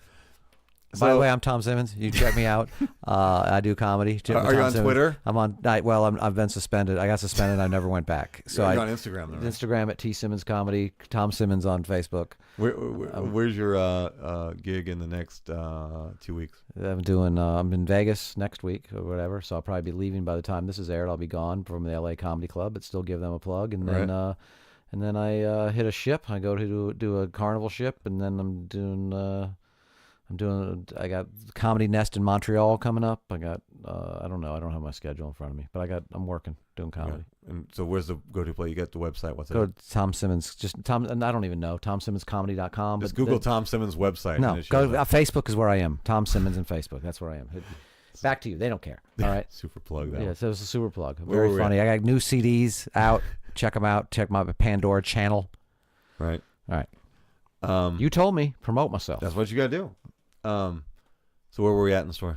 By the way, I'm Tom Simmons. You check me out. I do comedy. Are Tom you on Simmons. Twitter? I'm on. I've been suspended. I got suspended. I never went back. So You're I on Instagram, though, right? Instagram at T Simmons Comedy. Tom Simmons on Facebook. Where's your gig in the next 2 weeks? I'm in Vegas next week or whatever. So I'll probably be leaving by the time this is aired. I'll be gone from the LA Comedy Club, but still give them a plug. And then I hit a ship. I go to do a carnival ship, and then I got Comedy Nest in Montreal coming up. I got, I don't know. I don't have my schedule in front of me, but I'm working, doing comedy. Yeah. And so where's the go-to play? You got the website. What's Go it? to Tom Simmons, and I don't even know, TomSimmonsComedy.com. Just Google Tom Simmons' website. No, and it go shows up. Facebook is where I am. Tom Simmons and Facebook. That's where I am. Back to you. They don't care. All right. Super plug that. Yeah, one. so it's a super plug. Where Very were we funny. I got new CDs out. Check them out. Check my Pandora channel. Right. All right. You told me promote myself. That's what you got to do. So where were we at in the story?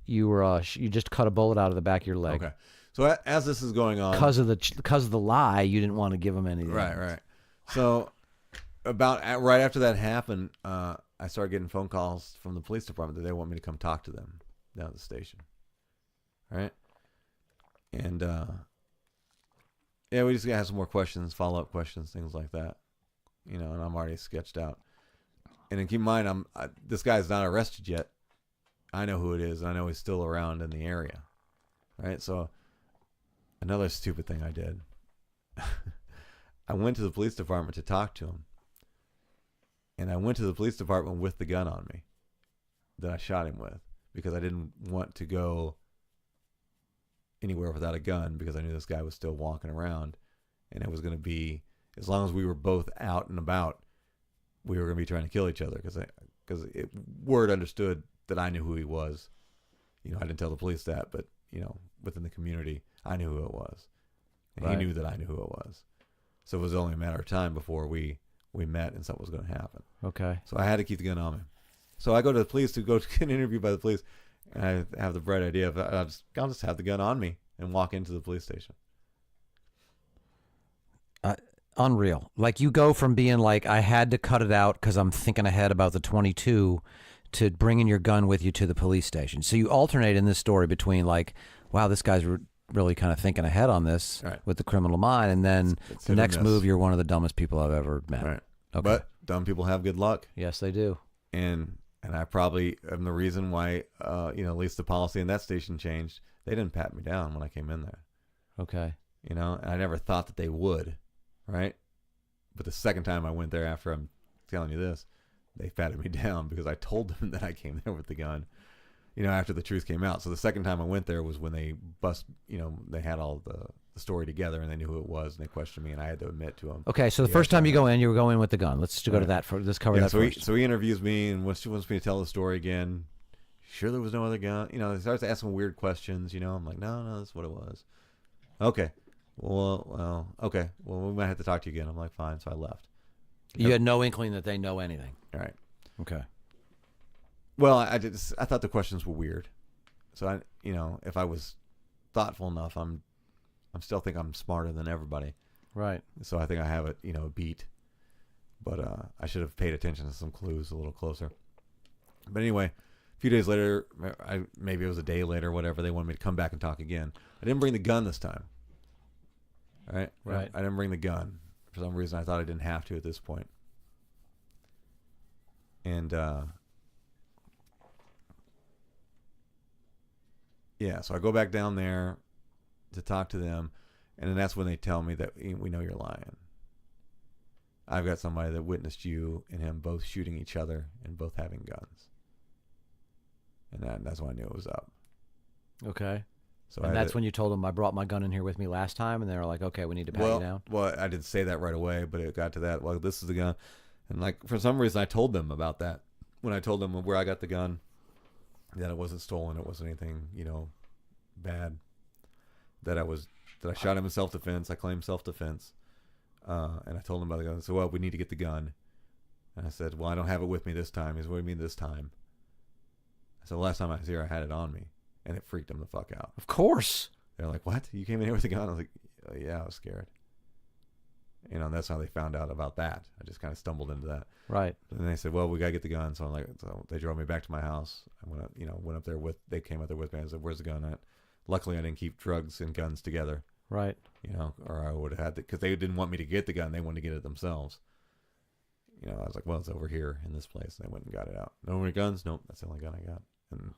You were you just cut a bullet out of the back of your leg. Okay. So as this is going on, Because of the lie, you didn't want to give him anything. right. So right after that happened, I started getting phone calls from the police department that they want me to come talk to them down at the station. Right. And we just gotta have some more questions, follow-up questions, things like that. And I'm already sketched out. And then keep in mind, this guy's not arrested yet. I know who it is, and I know he's still around in the area. Right? So another stupid thing I did. I went to the police department to talk to him. And I went to the police department with the gun on me that I shot him with, because I didn't want to go anywhere without a gun, because I knew this guy was still walking around, and it was going to be, as long as we were both out and about, we were going to be trying to kill each other, because word understood that I knew who he was. I didn't tell the police that, but within the community, I knew who it was, and Right. he knew that I knew who it was. So it was only a matter of time before we met and something was going to happen. Okay. So I had to keep the gun on me. So I go to the police to go get an interview by the police, and I have the bright idea of I'll just have the gun on me and walk into the police station. Unreal. Like, you go from being like, I had to cut it out because I'm thinking ahead about the 22, to bringing your gun with you to the police station. So you alternate in this story between like, wow, this guy's really kind of thinking ahead on this Right. with the criminal mind, and then It's the hit or next miss. move, you're one of the dumbest people I've ever met. Right. Okay. But dumb people have good luck, Yes, they do. and I probably am the reason why at least the policy in that station changed. They didn't pat me down when I came in there. Okay. And I never thought that they would, right? But the second time I went there, after I'm telling you this, they patted me down because I told them that I came there with the gun, after the truth came out. So the second time I went there was when they they had all the story together, and they knew who it was, and they questioned me, and I had to admit to them. Okay, so the first time you go in, you were going with the gun. Let's go to that. Let's cover that so first. so he interviews me and wants me to tell the story again. Sure, there was no other gun. He starts asking weird questions. I'm like, no, that's what it was. Okay. Well, okay. Well, we might have to talk to you again. I'm like, fine. So I left. You had no inkling that they know anything. All right. Okay. Well, I thought the questions were weird. So if I was thoughtful enough, I'm still think I'm smarter than everybody. Right. So I think I have it, a beat. But I should have paid attention to some clues a little closer. But anyway, a few days later, maybe it was a day later, whatever, they wanted me to come back and talk again. I didn't bring the gun this time. All right? Right. I didn't bring the gun. For some reason, I thought I didn't have to at this point. And, so I go back down there to talk to them, and then that's when they tell me that we know you're lying. I've got somebody that witnessed you and him both shooting each other and both having guns. And that's when I knew it was up. Okay. So And that's when you told them I brought my gun in here with me last time, and they were like, okay, we need to pat you down. Well, I didn't say that right away, but it got to that. Well, this is the gun. And like for some reason, I told them about that. When I told them where I got the gun, that it wasn't stolen, it wasn't anything, bad. That I shot him in self-defense. I claimed self-defense. And I told him about the gun. I said, well, we need to get the gun. And I said, well, I don't have it with me this time. He said, what do you mean this time? I said, the last time I was here, I had it on me. And it freaked them the fuck out. Of course. They're like, what? You came in here with a gun? I was like, oh, yeah, I was scared. And that's how they found out about that. I just kind of stumbled into that. Right. And they said, well, we got to get the gun. So I'm like, so they drove me back to my house. I went up there they came up there with me. I said, where's the gun at? Luckily, I didn't keep drugs and guns together. Right. Or I would have had because they didn't want me to get the gun. They wanted to get it themselves. I was like, well, it's over here in this place. And they went and got it out. No more guns? Nope. That's the only gun I got. And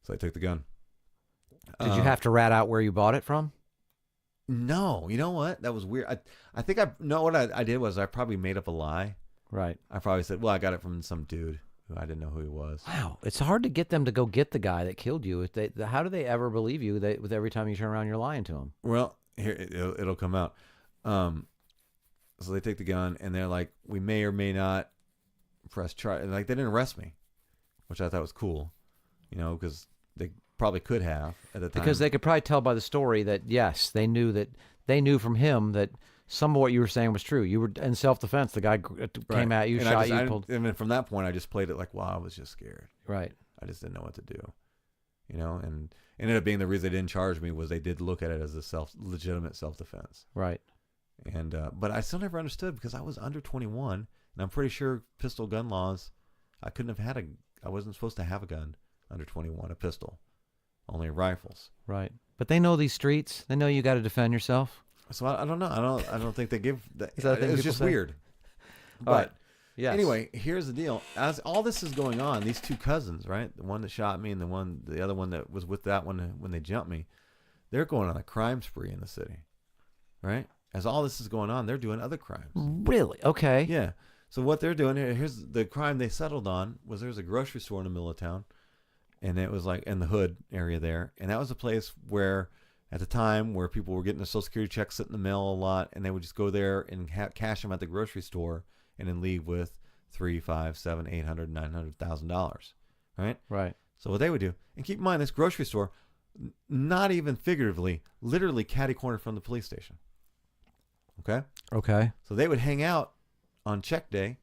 so I took the gun. Did you have to rat out where you bought it from? No. You know what? That was weird. I think what I did was I probably made up a lie. Right. I probably said, well, I got it from some dude who I didn't know who he was. Wow. It's hard to get them to go get the guy that killed you. How do they ever believe you with every time you turn around, you're lying to them? Well, here, it'll come out. So they take the gun and they're like, we may or may not press charge. And like, they didn't arrest me, which I thought was cool, because they probably could have at the time. Because they could probably tell by the story that, yes, they knew from him that some of what you were saying was true. You were in self-defense. The guy came at you, shot you, pulled. And then from that point, I just played it like, wow, I was just scared. Right. I just didn't know what to do, and ended up being the reason they didn't charge me was they did look at it as a legitimate self-defense. Right. And but I still never understood because I was under 21, and I'm pretty sure pistol gun laws, I wasn't supposed to have a gun under 21, a pistol, only rifles. Right. But they know these streets. They know you got to defend yourself. So I don't know. I don't think they give that. Is that a thing it's people just say? weird. But Right. Yes. anyway, here's the deal. As all this is going on, these two cousins, right? The one that shot me and the other one that was with that one when they jumped me, they're going on a crime spree in the city, right? As all this is going on, they're doing other crimes. Really? Okay. Yeah. So what they're doing here's the crime they settled on was there's a grocery store in the middle of town, and it was like in the hood area there, and that was a place where at the time where people were getting their Social Security checks sent in the mail a lot, and they would just go there and cash them at the grocery store and then leave with $300,000, $500,000, $700,000, $800,000, $900,000, right? Right. So what they would do, and keep in mind this grocery store, not even figuratively, literally catty corner from the police station. Okay. Okay. So they would hang out on check day,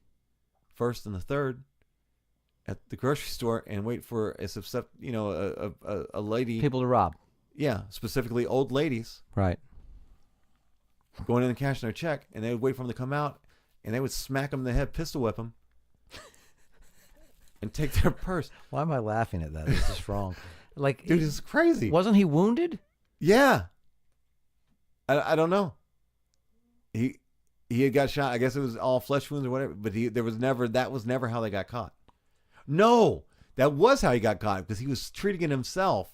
1st and the 3rd, at the grocery store and wait for a lady. People to rob. Yeah, specifically old ladies Right. going in and cashing their check, and they would wait for them to come out, and they would smack them in the head, pistol whip them, and take their purse. Why am I laughing at that? This is wrong. Like, Dude, this is crazy. wasn't he wounded? Yeah. I don't know. He had got shot. I guess it was all flesh wounds or whatever, but that was never how they got caught. No, that was how he got caught because he was treating it himself.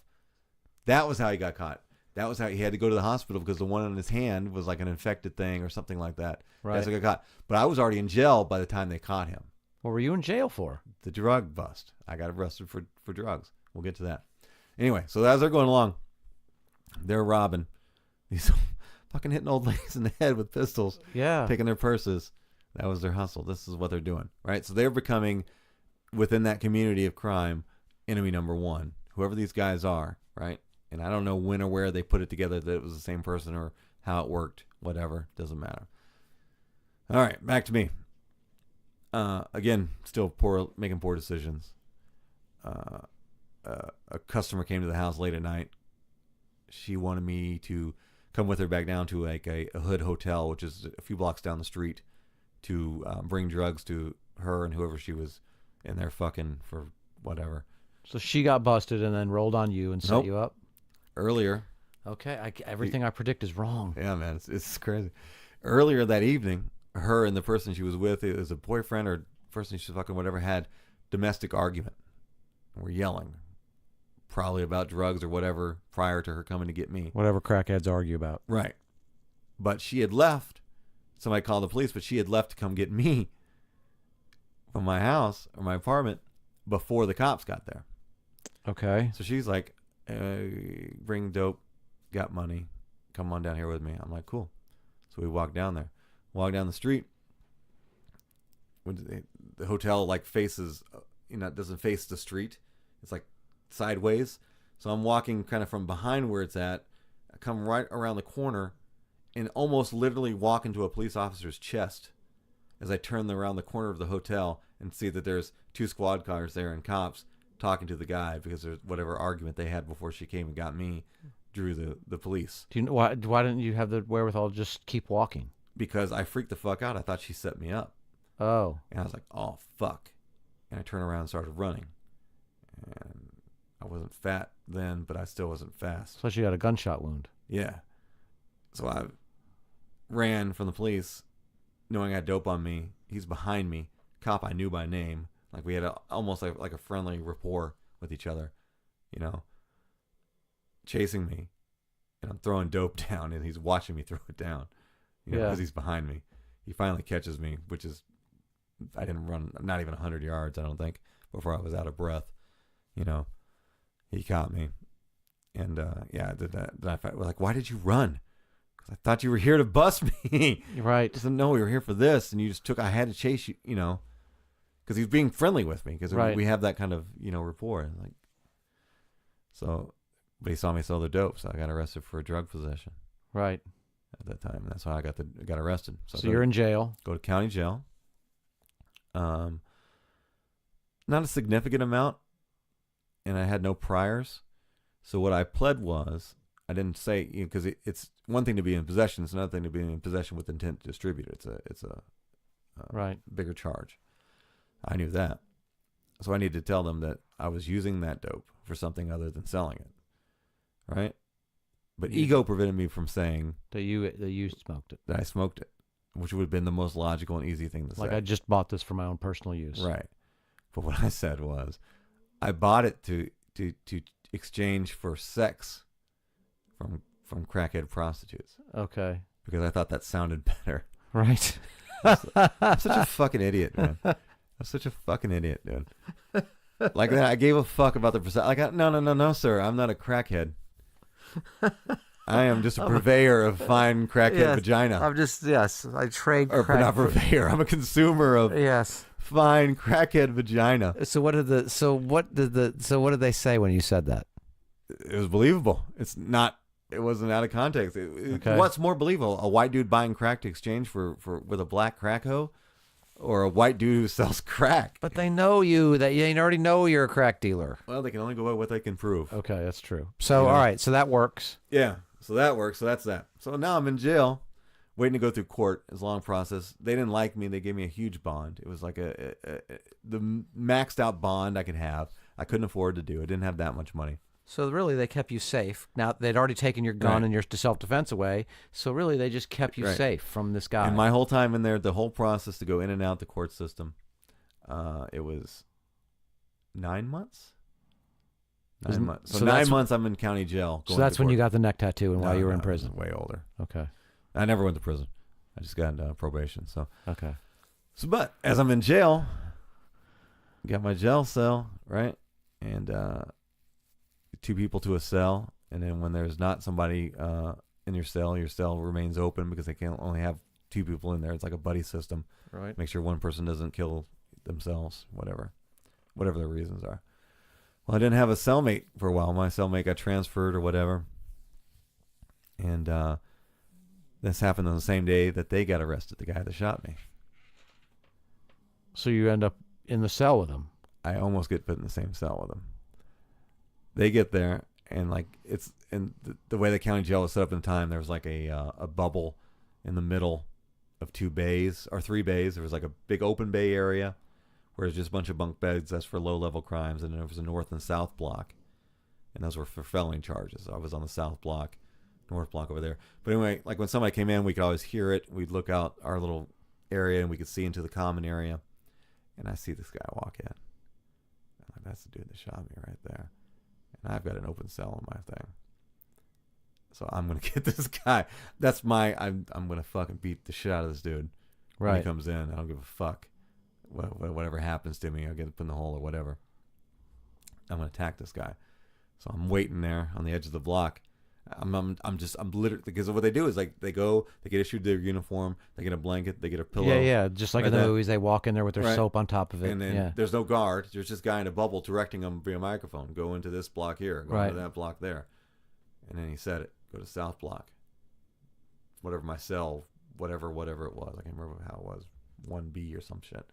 That was how he got caught. That was how he had to go to the hospital because the one on his hand was like an infected thing or something like that. Right. That's how he got caught. But I was already in jail by the time they caught him. What were you in jail for? The drug bust. I got arrested for drugs. We'll get to that. Anyway, so as they're going along, they're robbing. These fucking hitting old ladies in the head with pistols. Yeah. Taking their purses. That was their hustle. This is what they're doing, right? So they're becoming, within that community of crime, enemy number one. Whoever these guys are, right? And I don't know when or where they put it together that it was the same person or how it worked. Whatever. Doesn't matter. All right. Back to me. Again, still making poor decisions. A customer came to the house late at night. She wanted me to come with her back down to like a hood hotel, which is a few blocks down the street, to bring drugs to her and whoever she was in there fucking for whatever. So she got busted and then rolled on you and set Nope. you up? Earlier. Okay. Everything I predict is wrong. Yeah, man, it's crazy. Earlier that evening, her and the person she was with, it was a boyfriend or person she was fucking whatever, had domestic argument. We're yelling. Probably about drugs or whatever prior to her coming to get me. Whatever crackheads argue about. Right. But she had left somebody called the police, but she had left to come get me from my house or my apartment before the cops got there. Okay. So she's like, bring dope, got money, come on down here with me. I'm like, cool. So we walk down there, walk down the street. The hotel like faces, it doesn't face the street. It's like sideways. So I'm walking kind of from behind where it's at. I come right around the corner and almost literally walk into a police officer's chest as I turn around the corner of the hotel and see that there's 2 squad cars there and cops talking to the guy because there's whatever argument they had before she came and got me drew the police. Do you know why didn't you have the wherewithal to just keep walking? Because I freaked the fuck out. I thought she set me up. Oh. And I was like, oh, fuck. And I turned around and started running. And I wasn't fat then, but I still wasn't fast. Plus you had a gunshot wound. Yeah. So I ran from the police knowing I had dope on me. He's behind me. Cop I knew by name. Like we had almost like a friendly rapport with each other, chasing me. And I'm throwing dope down and he's watching me throw it down, because he's behind me. He finally catches me, which is, I didn't run not even 100 yards, I don't think, before I was out of breath. He caught me. And I did that. Then I was like, why did you run? Because I thought you were here to bust me. Right. I said, no, we were here for this. And you just I had to chase you, because he was being friendly with me. Because we have that kind of, rapport. But he saw me sell the dope. So I got arrested for drug possession. Right. At that time. And that's how I got arrested. So you're in jail. Go to county jail. Not a significant amount. And I had no priors. So what I pled was, I didn't say, because it's one thing to be in possession, it's another thing to be in possession with intent to distribute. It's a right bigger charge. I knew that, so I needed to tell them that I was using that dope for something other than selling it, right? But ego prevented me from saying that you smoked it. That I smoked it, which would have been the most logical and easy thing to say. Like, I just bought this for my own personal use, right? But what I said was, I bought it to exchange for sex from crackhead prostitutes. Okay. Because I thought that sounded better. Right. I'm such a fucking idiot, man. I'm such a fucking idiot, dude. Like that, I gave a fuck about the percent. Like, no, sir. I'm not a crackhead. I am just a purveyor of fine crackhead vagina. I trade or crack. Not purveyor. I'm a consumer of fine crackhead vagina. So what did they say when you said that? It was believable. It wasn't out of context. Okay. What's more believable? A white dude buying crack to exchange with a black crack hoe, or a white dude who sells crack? But they know you. They already know you're a crack dealer. Well, they can only go by what they can prove. Okay, that's true. So all right, so that works. Yeah, so that works. So that's that. So now I'm in jail, waiting to go through court. It's a long process. They didn't like me. They gave me a huge bond. It was like the maxed out bond I could have. I couldn't afford to do. I didn't have that much money. So really, they kept you safe. Now, they'd already taken your gun and your self-defense away. So really, they just kept you safe from this guy. And my whole time in there, the whole process to go in and out the court system, it was 9 months. 9 months. So 9 months I'm in county jail. So that's when you got the neck tattoo and while you were in prison. Way older. Okay. I never went to prison. I just got probation. So okay. So, but as I'm in jail, got my jail cell, right? And 2 people to a cell, and then when there's not somebody in your cell remains open because they can only have 2 people in there. It's like a buddy system. Right. Make sure one person doesn't kill themselves, whatever their reasons are. Well, I didn't have a cellmate for a while. My cellmate got transferred or whatever, and this happened on the same day that they got arrested. The guy that shot me. So you end up in the cell with him. I almost get put in the same cell with him. They get there, and like it's in the way the county jail was set up in time. There was like a bubble in the middle of 2 bays or 3 bays. There was like a big open bay area where there's just a bunch of bunk beds. That's for low level crimes, and then there was a north and south block, and those were for felony charges. I was on the south block, north block over there. But anyway, like when somebody came in, we could always hear it. We'd look out our little area, and we could see into the common area, and I see this guy walk in. I'm like, that's the dude that shot me right there. And I've got an open cell on my thing. So I'm gonna get this guy. That's my. I'm gonna fucking beat the shit out of this dude. When he comes in, I don't give a fuck. Whatever happens to me, I'll get put in the hole or whatever. I'm gonna attack this guy. So I'm waiting there on the edge of the block. I'm literally, because what they do is like they get issued their uniform, they get a blanket, they get a pillow. Yeah, just like in the movies, they walk in there with their soap on top of it. And then there's no guard. There's this guy in a bubble directing them via microphone. Go into this block here. Go into that block there. And then he said it. Go to South Block. Whatever my cell, whatever it was. I can't remember how it was. 1B or some shit.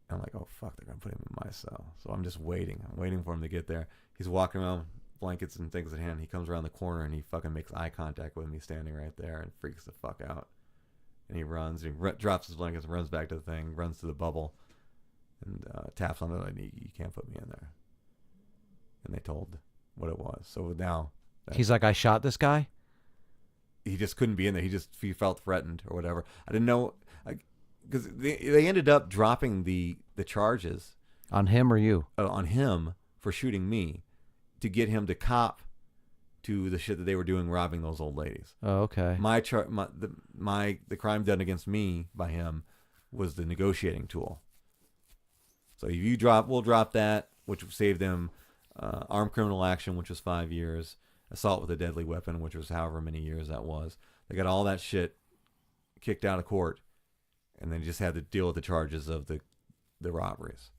I'm like, oh fuck, they're gonna put him in my cell. So I'm just waiting. I'm waiting for him to get there. He's walking around, blankets and things in hand. He comes around the corner and he fucking makes eye contact with me standing right there and freaks the fuck out. And he runs. And he drops his blankets and runs back to the thing. Runs to the bubble and taps on it. Like, you can't put me in there. And they told what it was. So now he's like, I shot this guy. He just couldn't be in there. He felt threatened or whatever. I didn't know. Because they ended up dropping the charges on him or you on him for shooting me to get him to cop to the shit that they were doing, robbing those old ladies. Oh, okay. The crime done against me by him was the negotiating tool. So if you we'll drop that, which saved them armed criminal action, which was 5 years, assault with a deadly weapon, which was however many years that was. They got all that shit kicked out of court. And then just had to deal with the charges of the robberies,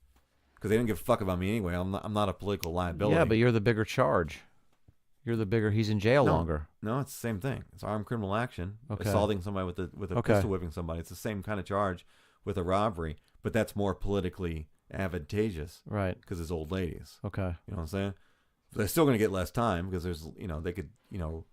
because they didn't give a fuck about me anyway. I'm not a political liability. Yeah, but you're the bigger charge. You're the bigger. He's in jail longer. No, it's the same thing. It's armed criminal action, okay. Assaulting somebody with a pistol whipping somebody. It's the same kind of charge with a robbery, but that's more politically advantageous, right? Because it's old ladies. Okay, you know what I'm saying? But they're still going to get less time because there's they could you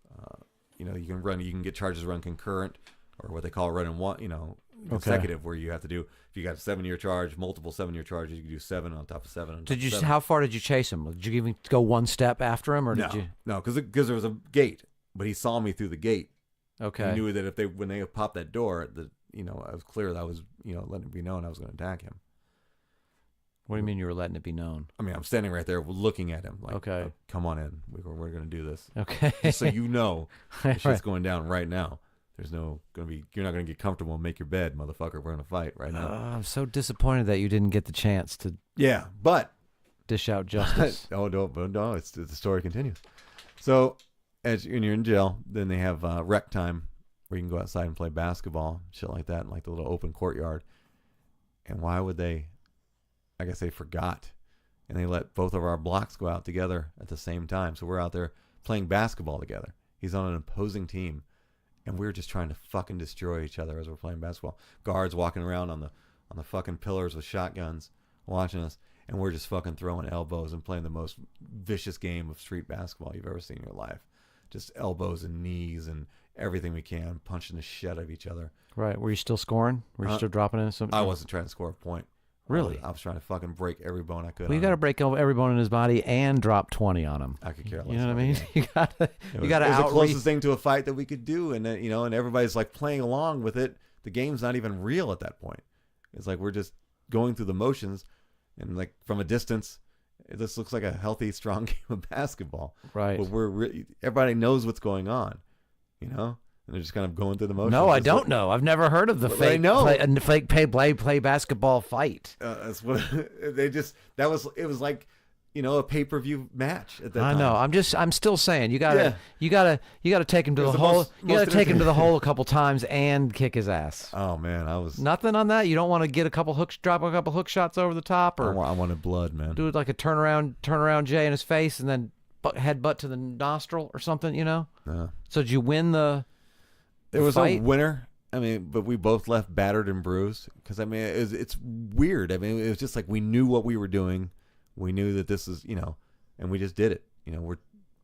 can get charges run concurrent, or what they call run in one consecutive, where you have to do, if you got a 7-year charge, multiple 7-year charges, you can do 7 on top of 7 on top of 7. How far did you chase him? Did you even go one step after him, or did you? No, because there was a gate, but he saw me through the gate. Okay. He knew that when they popped that door, I was clear that I was letting it be known I was going to attack him. What do you mean you were letting it be known? I mean, I'm standing right there looking at him like, okay, come on in, we're going to do this. Okay. Just so you know, this shit's going down right now. There's you're not going to get comfortable and make your bed, motherfucker. We're going to fight right now. I'm so disappointed that you didn't get the chance to but dish out justice. No, the story continues. So when you're in jail, then they have rec time where you can go outside and play basketball, shit like that, in like the little open courtyard. And why would they? I guess they forgot. And they let both of our blocks go out together at the same time. So we're out there playing basketball together. He's on an opposing team. And we're just trying to fucking destroy each other as we're playing basketball. Guards walking around on the fucking pillars with shotguns, watching us, and we're just fucking throwing elbows and playing the most vicious game of street basketball you've ever seen in your life. Just elbows and knees and everything we can, punching the shit out of each other. Right? Were you still scoring? Were you still dropping in something? I wasn't trying to score a point. Really? I was trying to fucking break every bone I could. Well, you got to break every bone in his body and drop 20 on him. I could care less. You know what I mean? You got to It was the closest thing to a fight that we could do, and and everybody's like playing along with it. The game's not even real at that point. It's like we're just going through the motions, and like from a distance, this looks like a healthy, strong game of basketball. Right. But everybody knows what's going on, And they're just kind of going through the motions. No, I don't know. I've never heard of the fake play basketball fight. That's what it was like, a pay-per-view match at that time. I know. I'm still saying you gotta take him to the hole. You gotta take him to the hole a couple times and kick his ass. Oh man, I was nothing on that. You don't want to get drop a couple hook shots over the top, or I wanted blood, man. Do it like a turnaround Jay in his face and then headbutt to the nostril or something. No. So did you win the? There was fight? a winner. I mean, but we both left battered and bruised because it's weird. I mean, it was just like we knew what we were doing. We knew that this is, and we just did it. We're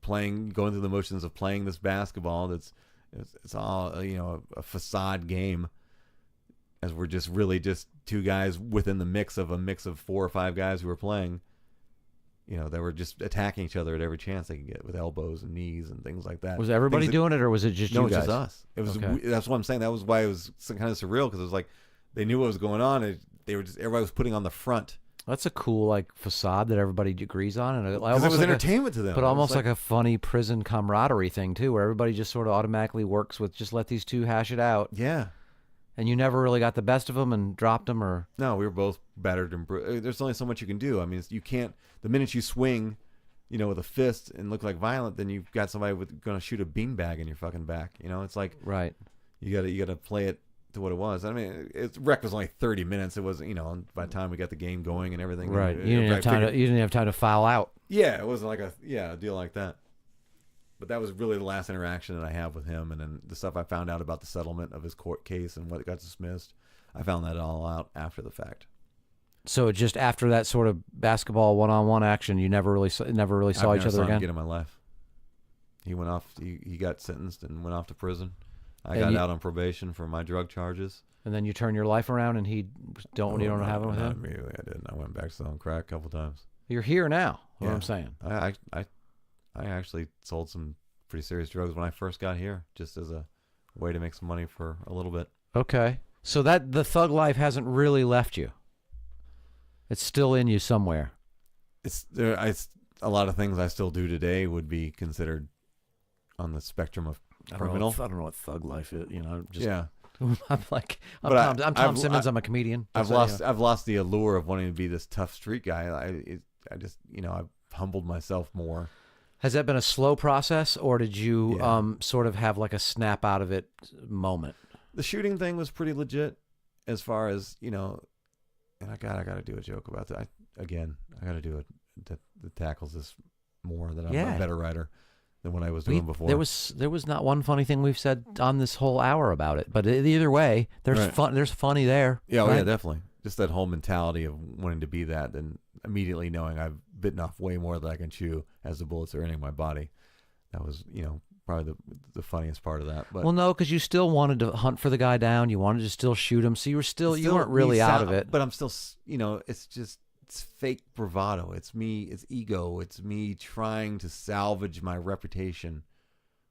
going through the motions of playing this basketball. It's all a facade game, as we're just really just two guys within the mix of 4 or 5 guys who were playing. They were just attacking each other at every chance they could get with elbows and knees and things like that. Was everybody doing it, or was it just you guys? No, just us. It was. Okay. That's what I'm saying. That was why it was kind of surreal, because it was like they knew what was going on. Everybody was putting on the front That's a cool like facade that everybody agrees on, and Because it was entertainment to them. But It was almost like a funny prison camaraderie thing too, where everybody just sort of automatically works with just let these two hash it out. Yeah. And you never really got the best of them and dropped them, or No, we were both battered and there's only so much you can do. I mean, you can't. The minute you swing, with a fist and look like violent, then you've got somebody going to shoot a beanbag in your fucking back. It's like right. You gotta play it to what it was. I mean, rec was only 30 minutes. It was by the time we got the game going and everything. Right. You didn't have time to foul out. Yeah, it wasn't like a deal like that. But that was really the last interaction that I have with him, and then the stuff I found out about the settlement of his court case and what got dismissed. I found that all out after the fact. So just after that sort of basketball one-on-one action, you never really saw each other saw again. Him again in my life. He went off. He got sentenced and went off to prison. I got out on probation for my drug charges. And then you turn your life around, and you don't have it with him. Immediately, I didn't. I went back selling crack a couple times. You're here now. What I'm saying. I actually sold some pretty serious drugs when I first got here, just as a way to make some money for a little bit. Okay, so that the thug life hasn't really left you. It's still in you somewhere. A lot of things I still do today would be considered on the spectrum of criminal. I don't know what thug life is. Yeah. I'm Tom Simmons. I'm a comedian. I've lost the allure of wanting to be this tough street guy. I just I've humbled myself more. Has that been a slow process, or did you sort of have like a snap out of it moment? The shooting thing was pretty legit, as far as and I got to do a joke about that. I got to do it that tackles this more, that I'm a better writer than what I was doing before. There was not one funny thing we've said on this whole hour about it, but either way, there's fun. There's funny there. Yeah, right? Yeah, definitely. Just that whole mentality of wanting to be that, and immediately knowing I've bitten off way more than I can chew as the bullets are entering my body. That was, probably the funniest part of that. But well, no, because you still wanted to hunt for the guy down. You wanted to still shoot him, so you weren't really out of it. But I'm still, it's fake bravado. It's me. It's ego. It's me trying to salvage my reputation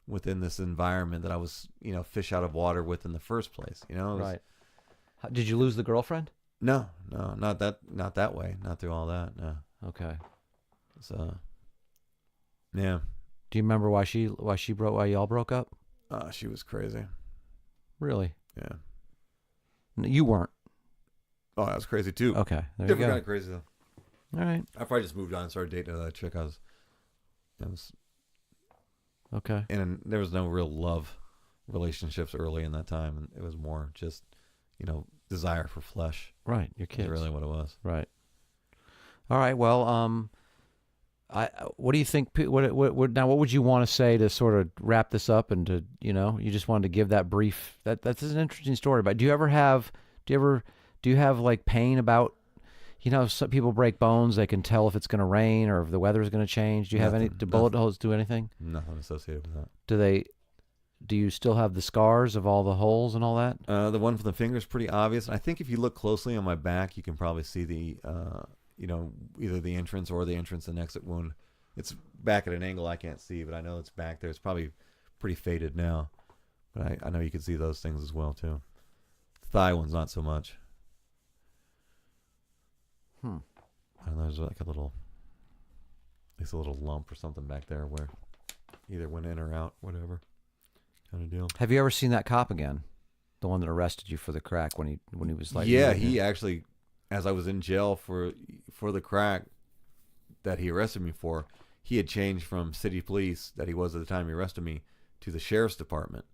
within this environment that I was, fish out of water with in the first place. Right. Did you lose the girlfriend? No, not that way. Not through all that. No. Okay. So, yeah. Do you remember why y'all broke up? She was crazy. Really? Yeah. You weren't. Oh, that was crazy too. Okay. There Different you go. kind of crazy though. All right. I probably just moved on and started dating another chick. I was okay. And there was no real love relationships early in that time, and it was more just, desire for flesh. Right. Your kids. That's really what it was. Right. All right. Well, what do you think? What would you want to say to sort of wrap this up, and to you just wanted to give that brief? That's an interesting story. But do you have like pain about? Some people break bones. They can tell if it's going to rain or if the weather is going to change. Do you have any? Do bullet holes do anything? Nothing associated with that. Do you still have the scars of all the holes and all that? The one from the finger is pretty obvious. I think if you look closely on my back, you can probably see the, either the entrance or the entrance and exit wound. It's back at an angle I can't see, but I know it's back there. It's probably pretty faded now, but I know you can see those things as well too. The thigh one's not so much. I don't know, there's like a little lump or something back there where either went in or out, whatever kind of deal. Have you ever seen that cop again? The one that arrested you for the crack when he was like... Yeah, he actually, as I was in jail for the crack that he arrested me for, he had changed from city police that he was at the time he arrested me to the sheriff's department,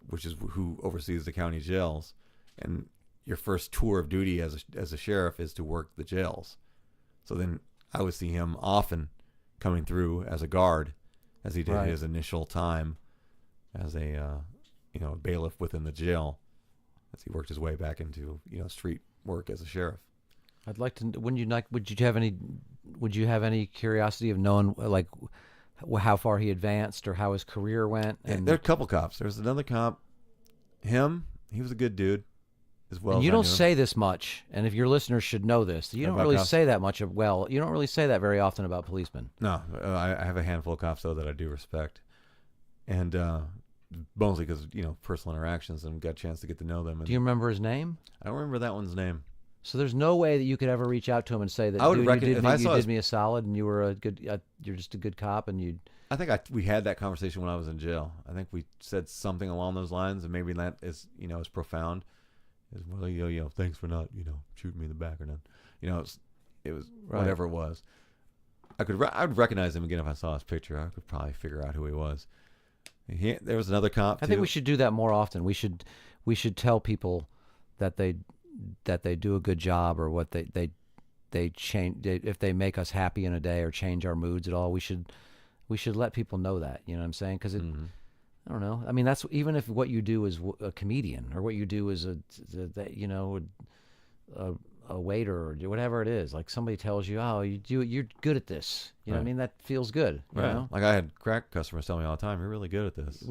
which is who oversees the county jails. And your first tour of duty as a sheriff is to work the jails. So then I would see him often coming through as a guard, as he did his initial time as a bailiff within the jail, as he worked his way back into street work as a sheriff. I'd like to. Would you have any curiosity of knowing like how far he advanced or how his career went? And there are a couple cops. There's another cop. He was a good dude. As well, and you don't say this much, and if your listeners should know this, you don't really say that much of. Well, you don't really say that very often about policemen. No, I have a handful of cops though that I do respect, and mostly because personal interactions and got a chance to get to know them. And do you remember his name? I don't remember that one's name. So there's no way that you could ever reach out to him and say that, I would dude, reckon if I you saw did his- me a solid, and you were a good, you're just a good cop, and you. I think we had that conversation when I was in jail. I think we said something along those lines, and maybe that is as profound as well. Thanks for not shooting me in the back or nothing. It was Right. whatever it was. I would recognize him again if I saw his picture. I could probably figure out who he was. There was another cop. I think we should do that more often. We should tell people that they do a good job, or what they change, if they make us happy in a day or change our moods at all. We should let people know that. You know what I'm saying? Because I don't know. I mean, that's even if what you do is a comedian, or what you do is a waiter, or whatever it is. Like somebody tells you, "Oh, you're good at this." You know what I mean? That feels good. You Right. know? Like I had crack customers tell me all the time, "You're really good at this.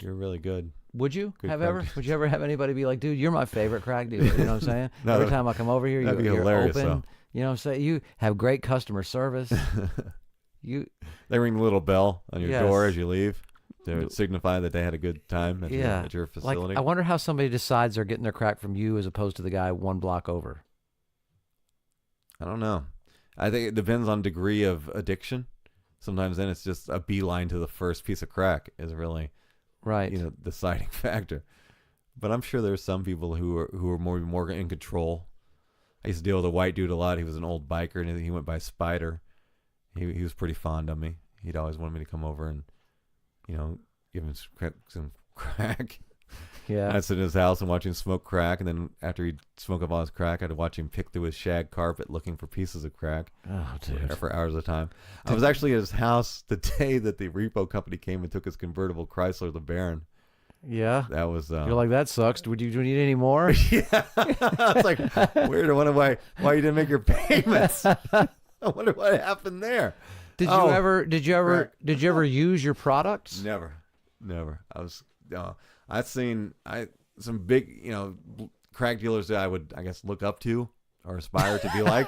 You're really good." Would you Good have crack ever? dealer. Would you ever have anybody be like, "Dude, you're my favorite crack dealer"? You know what I'm saying? No, Every time I come over here, that'd be you're hilarious, open. though. You know what I'm saying? You have great customer service. They ring the little bell on your Yes. door as you leave to signify that they had a good time at your facility. Like, I wonder how somebody decides they're getting their crack from you as opposed to the guy one block over. I don't know. I think it depends on degree of addiction. Sometimes then it's just a beeline to the first piece of crack is really, Right. the deciding factor. But I'm sure there's some people who are more in control. I used to deal with a white dude a lot. He was an old biker, and he went by Spider. He was pretty fond of me. He'd always wanted me to come over and, give him some crack. Yeah. I'd sit in his house and watch him smoke crack, and then after he'd smoke up all his crack, I'd watch him pick through his shag carpet looking for pieces of crack. Oh, dude. For hours at a time. I was actually at his house the day that the repo company came and took his convertible Chrysler LeBaron. Yeah. That was You're like, that sucks. Do you need any more? yeah. It's like weird. I wonder why you didn't make your payments. I wonder what happened there. Did you ever use your products? Never. I was. I've seen some big crack dealers that I would look up to or aspire to be like.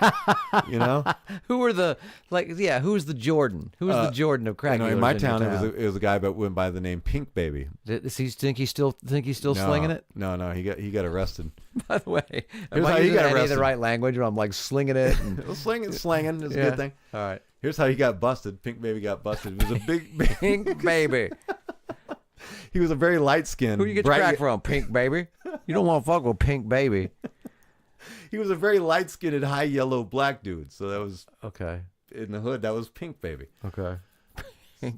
Who were who's the Jordan? Who's the Jordan of crack dealers in my your town, it was a guy that went by the name Pink Baby. Does he think he's still slinging it? No, he got arrested. By the way, Here's am how I he using got any of the arrested. right language? Or I'm like slinging it. And... slanging is a Yeah. good thing. All right. Here's how he got busted. Pink Baby got busted. He was a big Pink baby. He was a very light skinned. Who you get your crack from? Pink baby. You don't want to fuck with pink baby. He was a very light skinned, high yellow black dude. So that was Okay. in the hood. That was Pink Baby. Okay.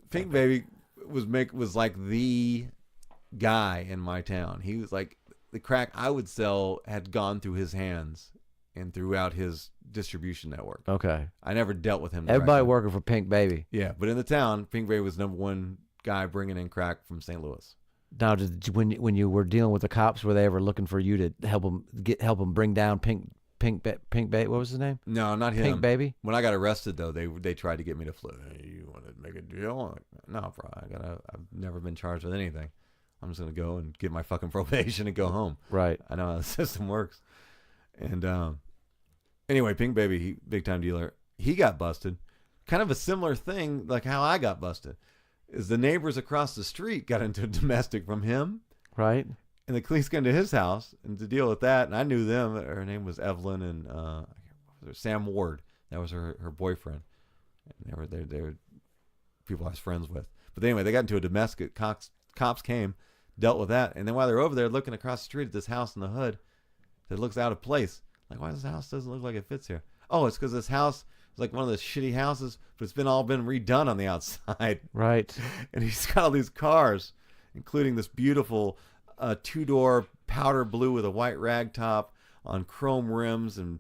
Pink Baby was like the guy in my town. He was like the crack I would sell had gone through his hands and throughout his distribution network. Okay. I never dealt with him. Everybody directly. working for Pink Baby. Yeah, but in the town, Pink Baby was number one guy bringing in crack from St. Louis. Now, when you were dealing with the cops, were they ever looking for you to help them bring down Pink Baby? What was his name? No, not him. Pink Baby. When I got arrested, though, they tried to get me to flip. Hey, you want to make a deal? I'm like, no, bro. I've never been charged with anything. I'm just gonna go and get my fucking probation and go home. Right. I know how the system works. And anyway, Pink Baby, big time dealer. He got busted. Kind of a similar thing, like how I got busted. Is the neighbors across the street got into a domestic from him, Right. and the police came to his house and to deal with that. And I knew them. Her name was Evelyn, and Sam Ward. That was her boyfriend. And they were people I was friends with. But anyway, they got into a domestic. Cops came, dealt with that, and then while they're over there looking across the street at this house in the hood that looks out of place, like, why does this house doesn't look like it fits here? Oh, it's because this house is like one of those shitty houses, but it's been redone on the outside. Right. And he's got all these cars, including this beautiful 2-door powder blue with a white rag top on chrome rims and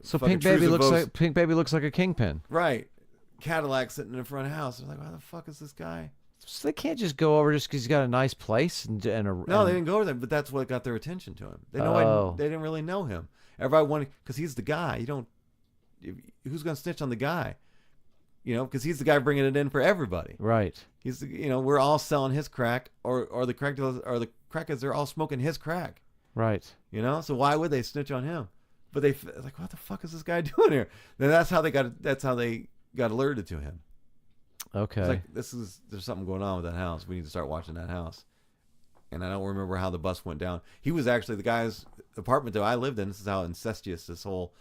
So fucking Pink Baby looks like a kingpin. right Cadillac sitting in the front of the house. They're like, why the fuck is this guy? So they can't just go over just because he's got a nice place and No, they didn't go over there, but that's what got their attention to him. They didn't really know him. Everybody wanted, because he's the guy. Who's going to snitch on the guy? Because he's the guy bringing it in for everybody. Right. He's we're all selling his crack, or the crack dealers, or the crackheads, they're all smoking his crack. Right. So why would they snitch on him? But they like, what the fuck is this guy doing here? Then that's how they got alerted to him. Okay. It's like, there's something going on with that house. We need to start watching that house. and I don't remember how the bus went down. He was actually the guy's apartment that I lived in. This is how incestuous this whole,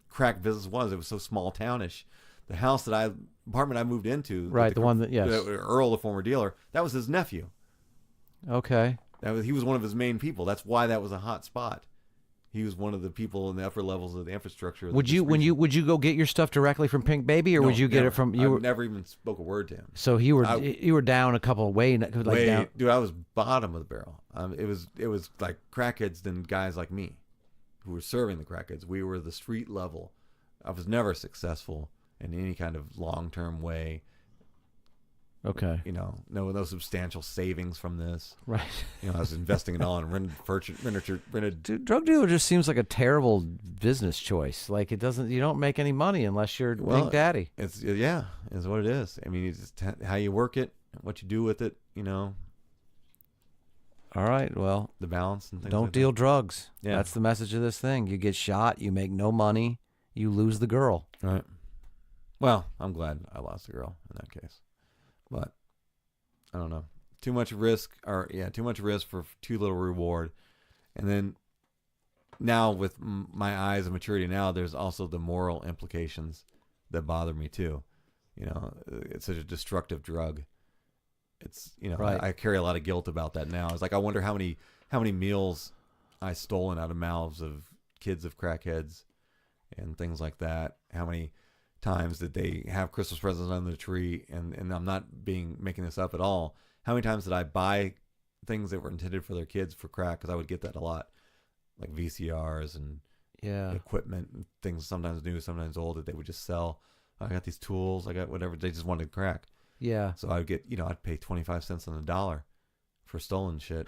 crack business was. It was so small townish. The apartment I moved into, Right, the one that, yes. Earl, the former dealer, that was his nephew. Okay. He was one of his main people. That's why that was a hot spot. He was one of the people in the upper levels of the infrastructure. Would you go get your stuff directly from Pink Baby, or would you get it from you? I never even spoke a word to him. So you were down a couple down. Dude, I was bottom of the barrel. It was like crackheads and guys like me, who were serving the crackheads. We were the street level. I was never successful in any kind of long-term way. Okay. No substantial savings from this. Right. I was investing it all in rented. Dude, drug dealer just seems like a terrible business choice. Like you don't make any money unless you're Big Daddy. It's what it is. I mean, it's just how you work it, what you do with it. All right. Well, the balance and things. Don't like deal that. drugs. Yeah. That's the message of this thing. You get shot. You make no money. You lose the girl. Right. Well, I'm glad I lost the girl in that case. But I don't know. Too much risk for too little reward. And then now with my eyes of maturity now, there's also the moral implications that bother me too. It's such a destructive drug. It's, right. I carry a lot of guilt about that now. It's like, I wonder how many meals I stolen out of mouths of kids of crackheads and things like that. How many times did they have Christmas presents under the tree? And I'm not making this up at all. How many times did I buy things that were intended for their kids for crack? Because I would get that a lot, like VCRs and equipment and things, sometimes new, sometimes old, that they would just sell. I got these tools, I got whatever. They just wanted crack. Yeah. So I would get, I'd pay 25 cents on the dollar for stolen shit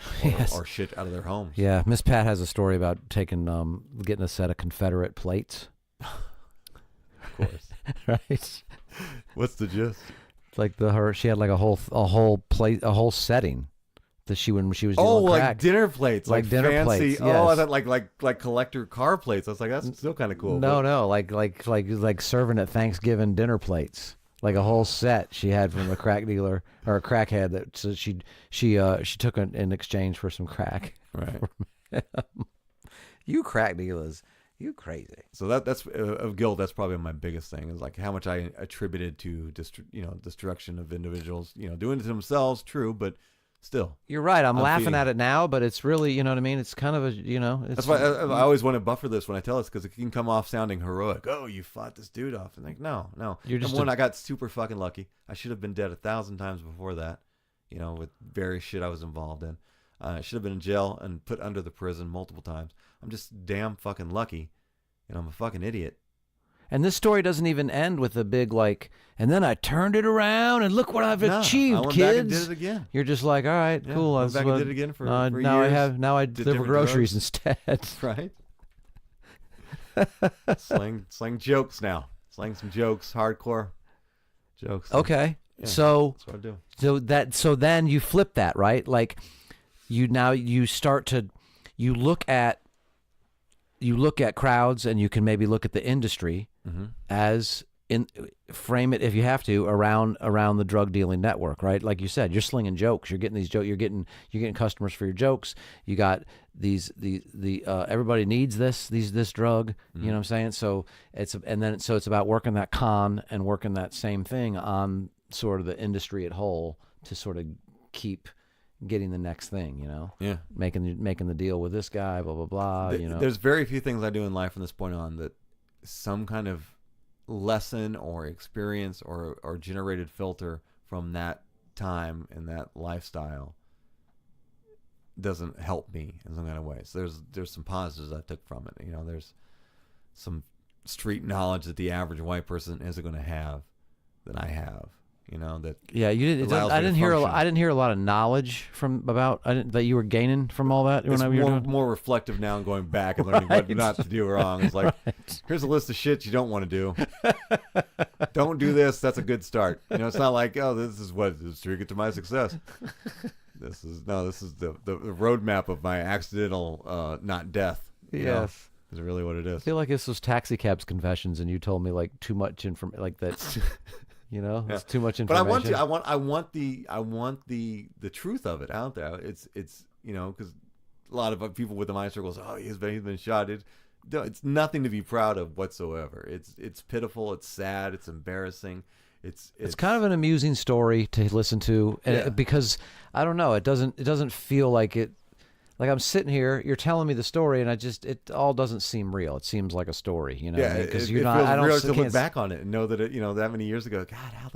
or shit out of their homes. Yeah. Miss Pat has a story about getting a set of Confederate plates. Of course. Right. What's the gist? It's like she had like a whole plate, a whole setting that when she was dealing like crack. dinner plates, like dinner fancy. plates. Yes. Oh, I thought like collector car plates. I was like, that's still kind of cool. No, like serving at Thanksgiving dinner plates. Like a whole set she had from a crack dealer or a crackhead that she took in exchange for some crack. Right. You crack dealers, you crazy. So that's of guilt. That's probably my biggest thing, is like how much I attributed to destruction of individuals. Doing it to themselves. True, but still. You're right. I'm laughing at it now, but it's really, you know what I mean? It's kind of that's why I always want to buffer this when I tell this, because it can come off sounding heroic. Oh, you fought this dude off. And like, no. You're just I got super fucking lucky. I should have been dead 1,000 times before that, with various shit I was involved in. I should have been in jail and put under the prison multiple times. I'm just damn fucking lucky, and I'm a fucking idiot. And this story doesn't even end with a big and then I turned it around and look what I've achieved, I went kids. back and did it again. You're just like, all right, cool. I went back and did it again for now years. I deliver groceries instead. Right. slang jokes now. Slang some jokes, hardcore jokes. Okay. Yeah, so that's what I do. So then you flip that, right? Like you start to look at crowds, and you can maybe look at the industry as frame it, if you have to, around the drug dealing network, right? Like you said, you're slinging jokes. You're getting these jokes. You're getting customers for your jokes. You got the everybody needs this drug. You know what I'm saying? So it's about working that con and working that same thing on sort of the industry at whole to sort of keep getting the next thing, Yeah. making the deal with this guy, blah blah blah. There's very few things I do in life from this point on that some kind of lesson or experience or generated filter from that time and that lifestyle doesn't help me in some kind of way. So there's some positives I took from it. There's some street knowledge that the average white person isn't going to have that I have. That you did. I didn't hear a lot of knowledge that you were gaining from all that. It's more reflective now and going back and learning what not to do wrong. It's like, here's a list of shit you don't want to do. Don't do this. That's a good start. It's not like, oh, this is what is to my success. This is the roadmap of my accidental not death. Yes. Is really what it is. I feel like this was Taxi Cab's confessions, and you told me like too much information, like that. You know, Yeah. it's too much But information. I want the truth of it out there. It's because a lot of people within my circles, oh, he's been shot. It's nothing to be proud of whatsoever. It's pitiful. It's sad. It's embarrassing. It's kind of an amusing story to listen to, and because I don't know, it doesn't feel like it. Like I'm sitting here, you're telling me the story, and it all doesn't seem real. It seems like a story, you know. Yeah, Because it you're not. feels I don't real to can't look back on it and know that that many years ago. God, how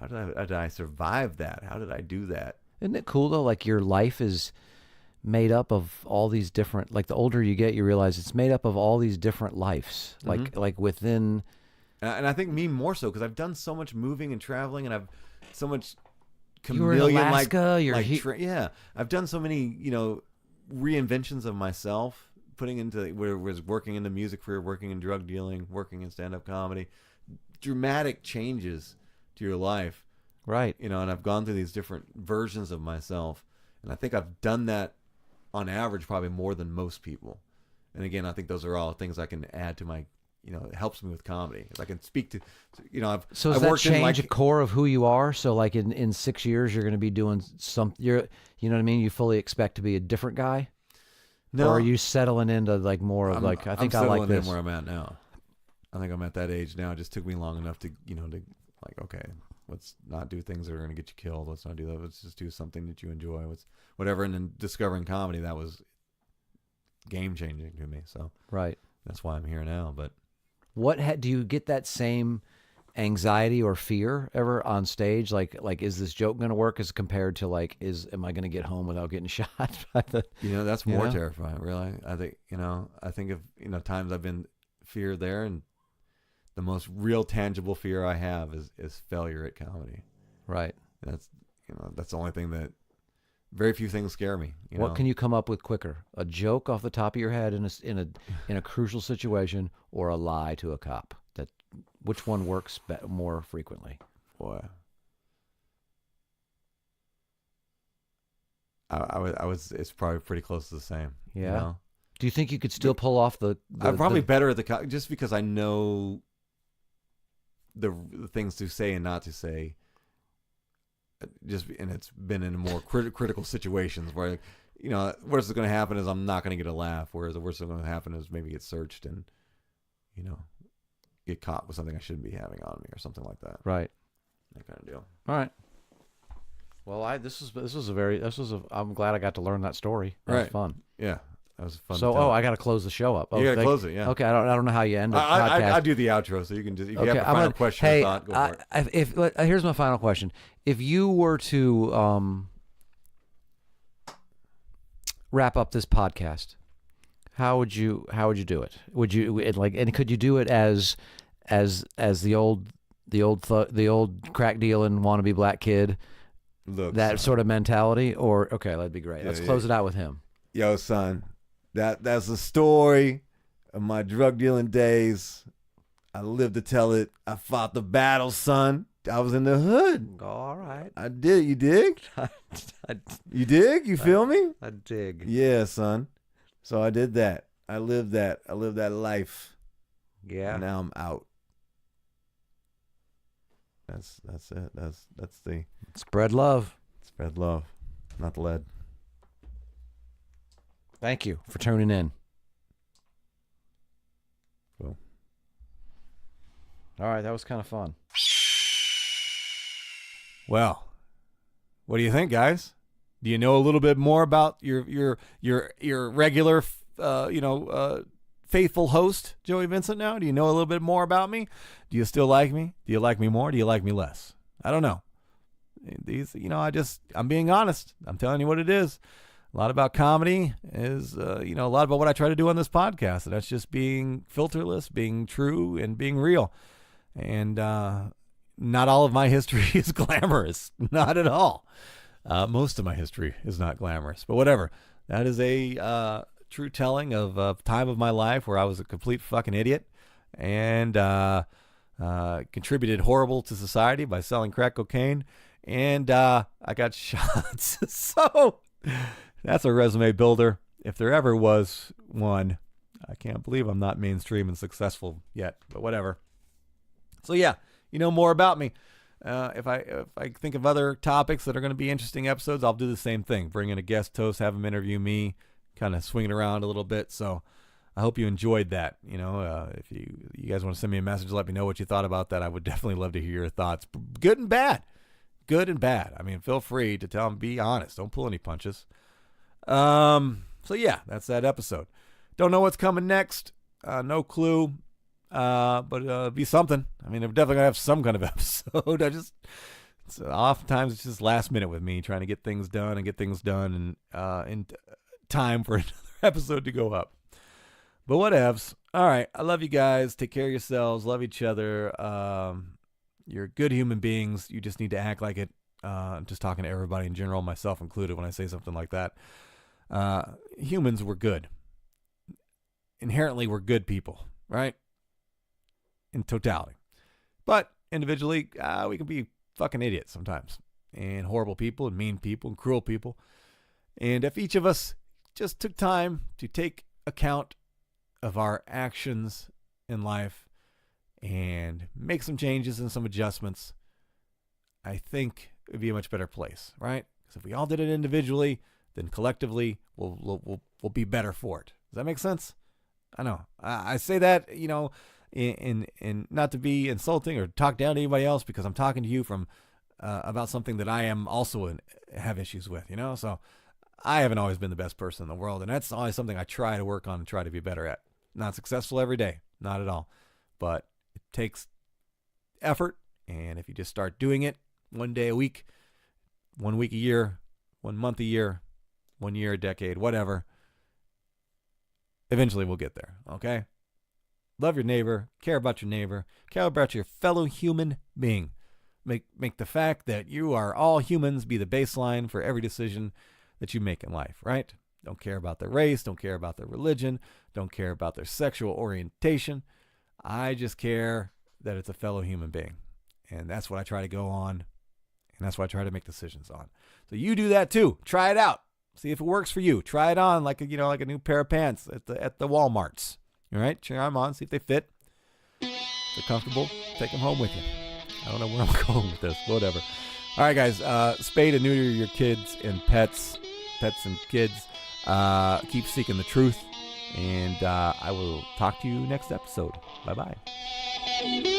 did I survive that? How did I do that? Isn't it cool though? Like your life is made up of all these different. Like the older you get, you realize it's made up of all these different lives. Like within. And I think me more so because I've done so much moving and traveling, and I've so much You were in Alaska. I've done so many reinventions of myself, putting into where it was working in the music career, working in drug dealing, working in stand-up comedy, dramatic changes to your life, right? And I've gone through these different versions of myself, and I think I've done that on average probably more than most people. And again, I think those are all things I can add to my. It helps me with comedy. If I can speak to, So does that change a core of who you are? So like in 6 years, you're going to be doing you know what I mean? You fully expect to be a different guy? No. Or are you settling into like more of I think I like this. I'm where I'm at now. I think I'm at that age now. It just took me long enough to, to like, okay, let's not do things that are going to get you killed. Let's not do that. Let's just do something that you enjoy. Whatever. And then discovering comedy, that was game changing to me. So right. That's why I'm here now. But do you get that same anxiety or fear ever on stage? Like is this joke going to work as compared to like, am I going to get home without getting shot? That's more terrifying, really. I think of, times I've been fear there, and the most real tangible fear I have is failure at comedy. Right. That's the only thing that very few things scare me. What can you come up with quicker? A joke off the top of your head in a crucial situation, or a lie to a cop? Which one works more frequently? Boy, I was. It's probably pretty close to the same. Yeah. Do you think you could still pull off I'm probably better at the cop just because I know the things to say and not to say. And it's been in more critical situations where, worst is going to happen is I'm not going to get a laugh. Whereas the worst that's going to happen is maybe get searched and, get caught with something I shouldn't be having on me or something like that. Right. That kind of deal. All right. Well, I'm glad I got to learn that story. That was fun. Yeah. That was fun. So, I got to close the show up. You got to close it. Yeah. Okay. I don't know how you end a podcast. I do the outro, so you can just, if you have a final question or thought, go for it. Here's my final question. If you were to wrap up this podcast, how would you do it? Would you and could you do it as the old crack dealing wannabe black kid, sort of mentality, or okay, that'd be great. Let's close it out with him. Yo, son, that's the story of my drug dealing days. I lived to tell it. I fought the battle, son. I was in the hood. All right. I did. You dig? You dig? You feel me? I dig. Yeah, son. So I did that. I lived that. I lived that life. Yeah. And now I'm out. That's it. That's the spread love. Spread love, not lead. Thank you for tuning in. Cool. All right, that was kind of fun. Well, what do you think, guys? Do you know a little bit more about your regular, faithful host, Joey Vincent now? Do you know a little bit more about me? Do you still like me? Do you like me more? Do you like me less? I don't know. I'm being honest. I'm telling you what it is. A lot about comedy is, a lot about what I try to do on this podcast. And that's just being filterless, being true, and being real. And not all of my history is glamorous. Not at all. Most of my history is not glamorous. But whatever. That is a true telling of a time of my life where I was a complete fucking idiot and contributed horrible to society by selling crack cocaine. And I got shot. So that's a resume builder, if there ever was one. I can't believe I'm not mainstream and successful yet, but whatever. So yeah, you know more about me. If I think of other topics that are going to be interesting episodes, I'll do the same thing. Bring in a guest host, have them interview me, kind of swing it around a little bit. So I hope you enjoyed that. If you guys want to send me a message, let me know what you thought about that. I would definitely love to hear your thoughts, good and bad. Good and bad. I mean, feel free to tell them, be honest. Don't pull any punches. So yeah, that's that episode. Don't know what's coming next. No clue. But it'll be something. I mean, we're definitely gonna have some kind of episode. Oftentimes it's just last minute with me trying to get things done and in time for another episode to go up. But whatevs. All right. I love you guys. Take care of yourselves. Love each other. You're good human beings. You just need to act like it. I'm just talking to everybody in general, myself included, when I say something like that. Humans were good. Inherently, we're good people, right? In totality. But individually, we can be fucking idiots sometimes. And horrible people and mean people and cruel people. And if each of us just took time to take account of our actions in life and make some changes and some adjustments, I think it would be a much better place, right? Because if we all did it individually, then collectively we'll be better for it. Does that make sense? I know. I say that, in not to be insulting or talk down to anybody else, because I'm talking to you from about something that I am also have issues with, So I haven't always been the best person in the world, and that's always something I try to work on and try to be better at. Not successful every day, not at all, but it takes effort, and if you just start doing it 1 day a week, 1 week a year, 1 month a year, 1 year a decade, whatever, eventually we'll get there, okay? Love your neighbor, care about your fellow human being. Make the fact that you are all humans be the baseline for every decision that you make in life, right? Don't care about their race, don't care about their religion, don't care about their sexual orientation. I just care that it's a fellow human being. And that's what I try to go on, and that's what I try to make decisions on. So you do that too. Try it out. See if it works for you. Try it on like a new pair of pants at the Walmarts. All right, try them on, see if they fit. If they're comfortable, take them home with you. I don't know where I'm going with this. Whatever. All right, guys. Spay and neuter your kids and pets and kids. Keep seeking the truth, and I will talk to you next episode. Bye-bye.